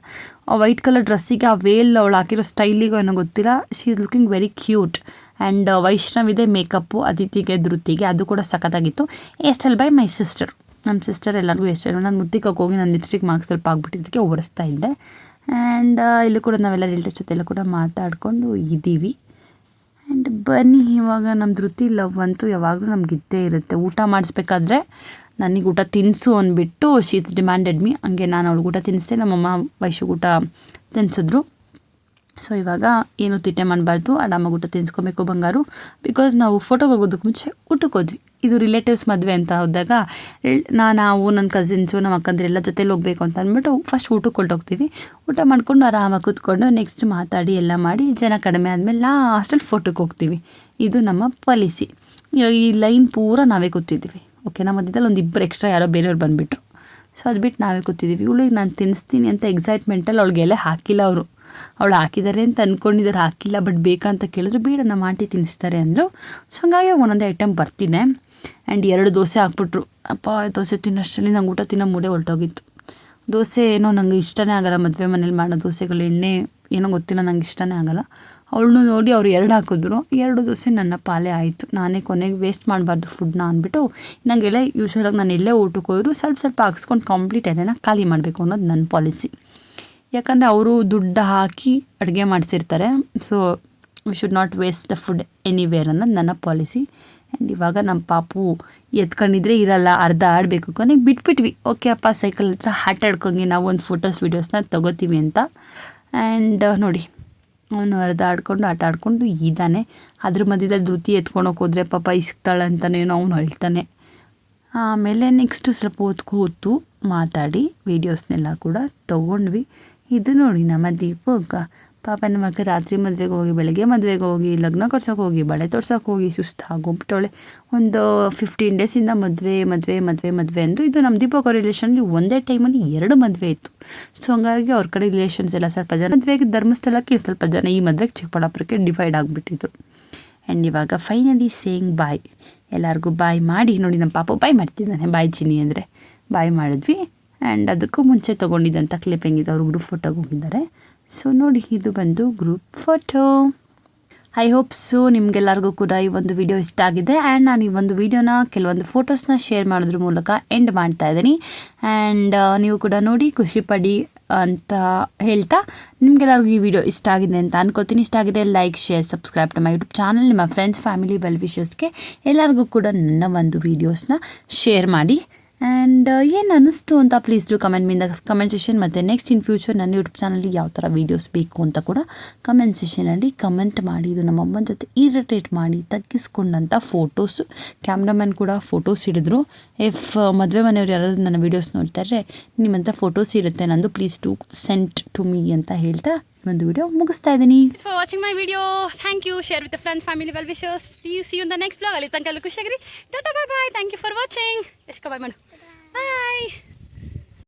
ಆ ವೈಟ್ ಕಲರ್ ಡ್ರೆಸ್ಸಿಗೆ ಆ ವೇಲ್ ಅವಳು ಹಾಕಿರೋ ಸ್ಟೈಲಿಗೋ ಏನೋ ಗೊತ್ತಿಲ್ಲ, she is looking very cute and ವೈಷ್ಣವಿದೆ ಮೇಕಪ್ಪು ಅದಿತಿಗೆ ಧೃತಿಗೆ, ಅದು ಕೂಡ ಸಖತ್ತಾಗಿತ್ತು. Hair style by my sister. ನಮ್ಮ ಸಿಸ್ಟರ್ ಎಲ್ಲರಿಗೂ ಹೇರ್ ಸ್ಟೈಲ್. ನಾನು ಮುತ್ತಿಗೆ ಹೋಗಿ ನಾನು ಲಿಪ್ಸ್ಟಿಕ್ ಮಾರ್ಕ್ಸ್ ಸ್ವಲ್ಪ ಆಗಿಬಿಟ್ಟಿದ್ದಕ್ಕೆ ಒರೆಸ್ತಾ ಇದ್ದೆ. ಆ್ಯಂಡ್ ಇಲ್ಲಿ ಕೂಡ ನಾವೆಲ್ಲ ರಿಲೇಟಿವ್ಸ್ ಜೊತೆ ಎಲ್ಲ ಕೂಡ ಮಾತಾಡಿಕೊಂಡು ಇದ್ದೀವಿ. ಆ್ಯಂಡ್ ಬನ್ನಿ, ಇವಾಗ ನಮ್ಮ ಧೃತಿ ಲವ್ ಅಂತೂ ಯಾವಾಗಲೂ ನಮ್ಗೆ ಇದ್ದೇ ಇರುತ್ತೆ. ಊಟ ಮಾಡಿಸ್ಬೇಕಾದ್ರೆ ನನಗೆ ಊಟ ತಿನ್ನಿಸು ಅಂದ್ಬಿಟ್ಟು ಶೀಸ್ ಡಿಮ್ಯಾಂಡೆಡ್ ಮೀ. ಹಂಗೆ ನಾನು ಅವ್ಳಿಗೆ ಊಟ ತಿನ್ನಿಸ್ದೆ, ನಮ್ಮಮ್ಮ ವೈಶಿಗೆ ಊಟ ತಿನ್ನಿಸಿದ್ರು. ಸೊ ಇವಾಗ ಏನು ತಿಟ್ಟೆ ಮಾಡಬಾರ್ದು, ಆರಾಮಾಗಿ ಊಟ ತಿನ್ನಿಸ್ಕೊಬೇಕು ಬಂಗಾರು. ಬಿಕಾಸ್ ನಾವು ಫೋಟೋಗೆ ಹೋಗೋದಕ್ಕೆ ಮುಂಚೆ ಊಟಕ್ಕೆ ಹೋದ್ವಿ. ಇದು ರಿಲೇಟಿವ್ಸ್ ಮದುವೆ ಅಂತ ಹೋದಾಗ ನಾವು ನನ್ನ ಕಸಿನ್ಸು ನಮ್ಮ ಅಕ್ಕಂದಿರೆಲ್ಲ ಜೊತೆಲಿ ಹೋಗಬೇಕು ಅಂತ ಅಂದ್ಬಿಟ್ಟು ಫಸ್ಟ್ ಊಟಕ್ಕೆ ಹೊರಟೋಗ್ತೀವಿ. ಊಟ ಮಾಡ್ಕೊಂಡು ಆರಾಮಾಗಿ ಕೂತ್ಕೊಂಡು ನೆಕ್ಸ್ಟ್ ಮಾತಾಡಿ ಎಲ್ಲ ಮಾಡಿ ಜನ ಕಡಿಮೆ ಆದಮೇಲೆ ಲಾಸ್ಟಲ್ಲಿ ಫೋಟೋಕ್ಕೆ ಹೋಗ್ತೀವಿ. ಇದು ನಮ್ಮ ಪಾಲಿಸಿ. ಇವಾಗ ಈ ಲೈನ್ ಪೂರ ನಾವೇ ಕೂತಿದ್ದೀವಿ. ಓಕೆ, ನಮ್ಮ ಮಧ್ಯದಲ್ಲಿ ಒಂದು ಇಬ್ಬರು ಎಕ್ಸ್ಟ್ರಾ ಯಾರೋ ಬೇರೆಯವ್ರು ಬಂದುಬಿಟ್ರು. ಸೊ ಅದು ಬಿಟ್ಟು ನಾವೇ ಕೂತಿದ್ದೀವಿ. ಇವಳಿಗೆ ನಾನು ತಿನ್ನಿಸ್ತೀನಿ ಅಂತ ಎಕ್ಸೈಟ್ಮೆಂಟಲ್ಲಿ ಅವಳಿಗೆ ಎಲೆ ಹಾಕಿಲ್ಲ ಅವರು. ಅವಳು ಹಾಕಿದ್ದಾರೆ ಅಂತ ಅಂದ್ಕೊಂಡಿದ್ದಾರೆ, ಹಾಕಿಲ್ಲ. ಬಟ್ ಬೇಕಂತ ಕೇಳಿದ್ರು, ಬೇಡ ನಮ್ಮ ಆಂಟಿ ತಿನ್ನಿಸ್ತಾರೆ ಅಂದರು. ಸೊ ಹಂಗಾಗಿ ಒಂದೊಂದೇ ಐಟಮ್ ಬರ್ತಿದೆ. ಆ್ಯಂಡ್ 2 ದೋಸೆ ಹಾಕ್ಬಿಟ್ರು. ಅಪ್ಪ ದೋಸೆ ತಿನ್ನೋಷ್ಟರಲ್ಲಿ ನಂಗೆ ಊಟ ತಿನ್ನೋ ಮೂಡೆ ಹೊರಟೋಗಿತ್ತು. ದೋಸೆ ಏನೋ ನಂಗೆ ಇಷ್ಟನೇ ಆಗೋಲ್ಲ, ಮದುವೆ ಮನೇಲಿ ಮಾಡೋ ದೋಸೆಗಳು ಎಣ್ಣೆ ಏನೋ ಗೊತ್ತಿಲ್ಲ, ನಂಗೆ ಇಷ್ಟನೇ ಆಗೋಲ್ಲ. ಅವಳನ್ನು ನೋಡಿ ಅವ್ರು 2 ಹಾಕಿದ್ರು. 2 ದೋಸೆ ನನ್ನ ಪಾಲೇ ಆಯಿತು. ನಾನೇ ಕೊನೆಗೆ ವೇಸ್ಟ್ ಮಾಡಬಾರ್ದು ಫುಡ್ನ ಅಂದ್ಬಿಟ್ಟು, ನನಗೆಲ್ಲ ಯೂಶ್ವಲಾಗಿ ನಾನು ಎಲ್ಲೇ ಊಟಕ್ಕೆ ಹೋದ್ರು ಸ್ವಲ್ಪ ಹಾಕ್ಸ್ಕೊಂಡು ಕಂಪ್ಲೀಟ್ ಎಣ್ಣೆನ ಖಾಲಿ ಮಾಡಬೇಕು ಅನ್ನೋದು ನನ್ನ ಪಾಲಿಸಿ. ಯಾಕಂದರೆ ಅವರು ದುಡ್ಡು ಹಾಕಿ ಅಡುಗೆ ಮಾಡಿಸಿರ್ತಾರೆ. So we should not waste the food anywhere ಅನ್ನೋದು ನನ್ನ ಪಾಲಿಸಿ. ಆ್ಯಂಡ್ ಇವಾಗ ನಮ್ಮ ಪಾಪು ಎತ್ಕೊಂಡಿದ್ರೆ ಇರಲ್ಲ, ಅರ್ಧ ಆಡಬೇಕು. ಕೊನೆಗೆ ಬಿಟ್ಬಿಟ್ವಿ. ಓಕೆ ಅಪ್ಪ ಸೈಕಲ್ ಹತ್ರ ಆಟ ಆಡ್ಕೊಂಗೆ ನಾವು ಒಂದು ಫೋಟೋಸ್ ವೀಡಿಯೋಸ್ನ ತೊಗೋತೀವಿ ಅಂತ. ಆ್ಯಂಡ್ ನೋಡಿ, ಅವನು ಅರ್ಧ ಆಡ್ಕೊಂಡು ಆಟ ಆಡ್ಕೊಂಡು ಇದ್ದಾನೆ. ಅದ್ರ ಮಧ್ಯದಲ್ಲಿ ಧೃತಿ ಎತ್ಕೊಂಡೋಗಿ ಹೋದರೆ ಪಾಪ ಇಸ್ಕ್ತಾಳೆ ಅಂತನೇನೋ ಅವನು ಹೇಳ್ತಾನೆ. ಆಮೇಲೆ ನೆಕ್ಸ್ಟು ಸ್ವಲ್ಪ ಹೊತ್ತು ಮಾತಾಡಿ ವೀಡಿಯೋಸ್ನೆಲ್ಲ ಕೂಡ ತೊಗೊಂಡ್ವಿ. ಇದು ನೋಡಿ ನಮ್ಮ ದೀಪಕ್ಕ. ಪಾಪ ನಮ್ಮ ಅಕ್ಕ ರಾತ್ರಿ ಮದುವೆಗೆ ಹೋಗಿ, ಬೆಳಗ್ಗೆ ಮದುವೆಗೆ ಹೋಗಿ, ಲಗ್ನ ಕೊಡ್ಸೋಕೆ ಹೋಗಿ, ಬಳೆ ತೋರ್ಸೋಕೆ ಹೋಗಿ ಸುಸ್ತಾಗೋಗ್ಬಿಟ್ಟವಳೆ. ಒಂದು 15 ಡೇಸಿಂದ ಮದುವೆ ಅಂದು. ಇದು ನಮ್ಮ ದೀಪಕ್ಕ ರಿಲೇಷನಲ್ಲಿ ಒಂದೇ ಟೈಮಲ್ಲಿ 2 ಮದುವೆ ಇತ್ತು. ಸೊ ಹಂಗಾಗಿ ಅವ್ರ ಕಡೆ ರಿಲೇಷನ್ಸ್ ಎಲ್ಲ ಸ್ವಲ್ಪ ಜನ ಮದುವೆಗೆ ಧರ್ಮಸ್ಥಳಕ್ಕೆ ಸ್ವಲ್ಪ ಜನ, ಈ ಮದುವೆಗೆ ಚಿಕ್ಕಬಳ್ಳಾಪುರಕ್ಕೆ ಡಿವೈಡ್ ಆಗಿಬಿಟ್ಟಿದ್ರು. ಆ್ಯಂಡ್ ಇವಾಗ ಫೈನಲಿ ಸೇಯಿಂಗ್ ಬಾಯ್. ಎಲ್ಲರಿಗೂ ಬಾಯ್ ಮಾಡಿ ನೋಡಿ, ನಮ್ಮ ಪಾಪ ಬಾಯ್ ಮಾಡ್ತಿದ್ದಾನೆ. ಬಾಯ್ ಚಿನ್ನಿ ಅಂದರೆ ಬಾಯ್ ಮಾಡಿದ್ವಿ. ಆ್ಯಂಡ್ ಅದಕ್ಕೂ ಮುಂಚೆ ತೊಗೊಂಡಿದ್ದಂಥ ಕ್ಲಿಪ್ಪಿಂಗ್ ಇದೆ, ಅವರು ಗ್ರೂಪ್ ಫೋಟೋಗೆ ಹೋಗಿದ್ದಾರೆ. ಸೊ ನೋಡಿ, ಇದು ಬಂದು group photo. I hope so ನಿಮಗೆಲ್ಲರಿಗೂ ಕೂಡ ಈ ಒಂದು ವಿಡಿಯೋ ಇಷ್ಟ ಆಗಿದೆ. ಆ್ಯಂಡ್ ನಾನು ಈ ಒಂದು ವಿಡಿಯೋನ ಕೆಲವೊಂದು ಫೋಟೋಸ್ನ ಶೇರ್ ಮಾಡೋದ್ರ ಮೂಲಕ ಎಂಡ್ ಮಾಡ್ತಾ ಇದ್ದೀನಿ. ಆ್ಯಂಡ್ ನೀವು ಕೂಡ ನೋಡಿ ಖುಷಿಪಡಿ ಅಂತ ಹೇಳ್ತಾ, ನಿಮಗೆಲ್ಲರಿಗೂ ಈ ವಿಡಿಯೋ ಇಷ್ಟ ಆಗಿದೆ ಅಂತ ಅನ್ಕೋತೀನಿ. ಇಷ್ಟ ಆಗಿದೆ like, share, subscribe to my YouTube channel. ನಿಮ್ಮ ಫ್ರೆಂಡ್ಸ್, ಫ್ಯಾಮಿಲಿ, ವೆಲ್ ವಿಷರ್ಸ್ಗೆ ಎಲ್ಲರಿಗೂ ಕೂಡ ನನ್ನ ಒಂದು ವೀಡಿಯೋಸ್ನ ಶೇರ್ ಮಾಡಿ. ಆ್ಯಂಡ್ ಏನು ಅನ್ನಿಸ್ತು ಅಂತ ಪ್ಲೀಸ್ ಡು ಕಮೆಂಟ್ ಸೆಷನ್. ಮತ್ತು ನೆಕ್ಸ್ಟ್ ಇನ್ ಫ್ಯೂಚರ್ ನನ್ನ ಯೂಟ್ಯೂಬ್ ಚಾನಲ್ಲಿ ಯಾವ ಥರ ವೀಡಿಯೋಸ್ ಬೇಕು ಅಂತ ಕೂಡ ಕಮೆಂಟ್ ಸೆಷನಲ್ಲಿ ಕಮೆಂಟ್ ಮಾಡಿ. ಇದು ನಮ್ಮ ಅಮ್ಮನ ಜೊತೆ ಇರಿಟೇಟ್ ಮಾಡಿ ತಗ್ಗಿಸ್ಕೊಂಡಂಥ ಫೋಟೋಸು. ಕ್ಯಾಮ್ರಾಮನ್ ಕೂಡ ಫೋಟೋಸ್ ಹಿಡಿದ್ರು. ಇಫ್ ಮದುವೆ ಮನೆಯವ್ರು ಯಾರಾದರೂ ನನ್ನ ವೀಡಿಯೋಸ್ ನೋಡ್ತಾರೆ, ನಿಮ್ಮಂಥ ಫೋಟೋಸ್ ಇರುತ್ತೆ ನಂದು, please to send to me ಅಂತ ಹೇಳ್ತಾ ಒಂದು ವಿಡಿಯೋ ಮುಗಿಸ್ತಾ ಇದ್ದೀನಿ. For watching my video. Thank you. Share with friends, family, well wishers. See you in the next blog. ಅಲ್ಲಿ ತನಕ ಖುಷಿಯಾಗಿರಿ. Tata, bye bye. Thank you for watching. ಎಷ್ಟು bye ಮಾಡು.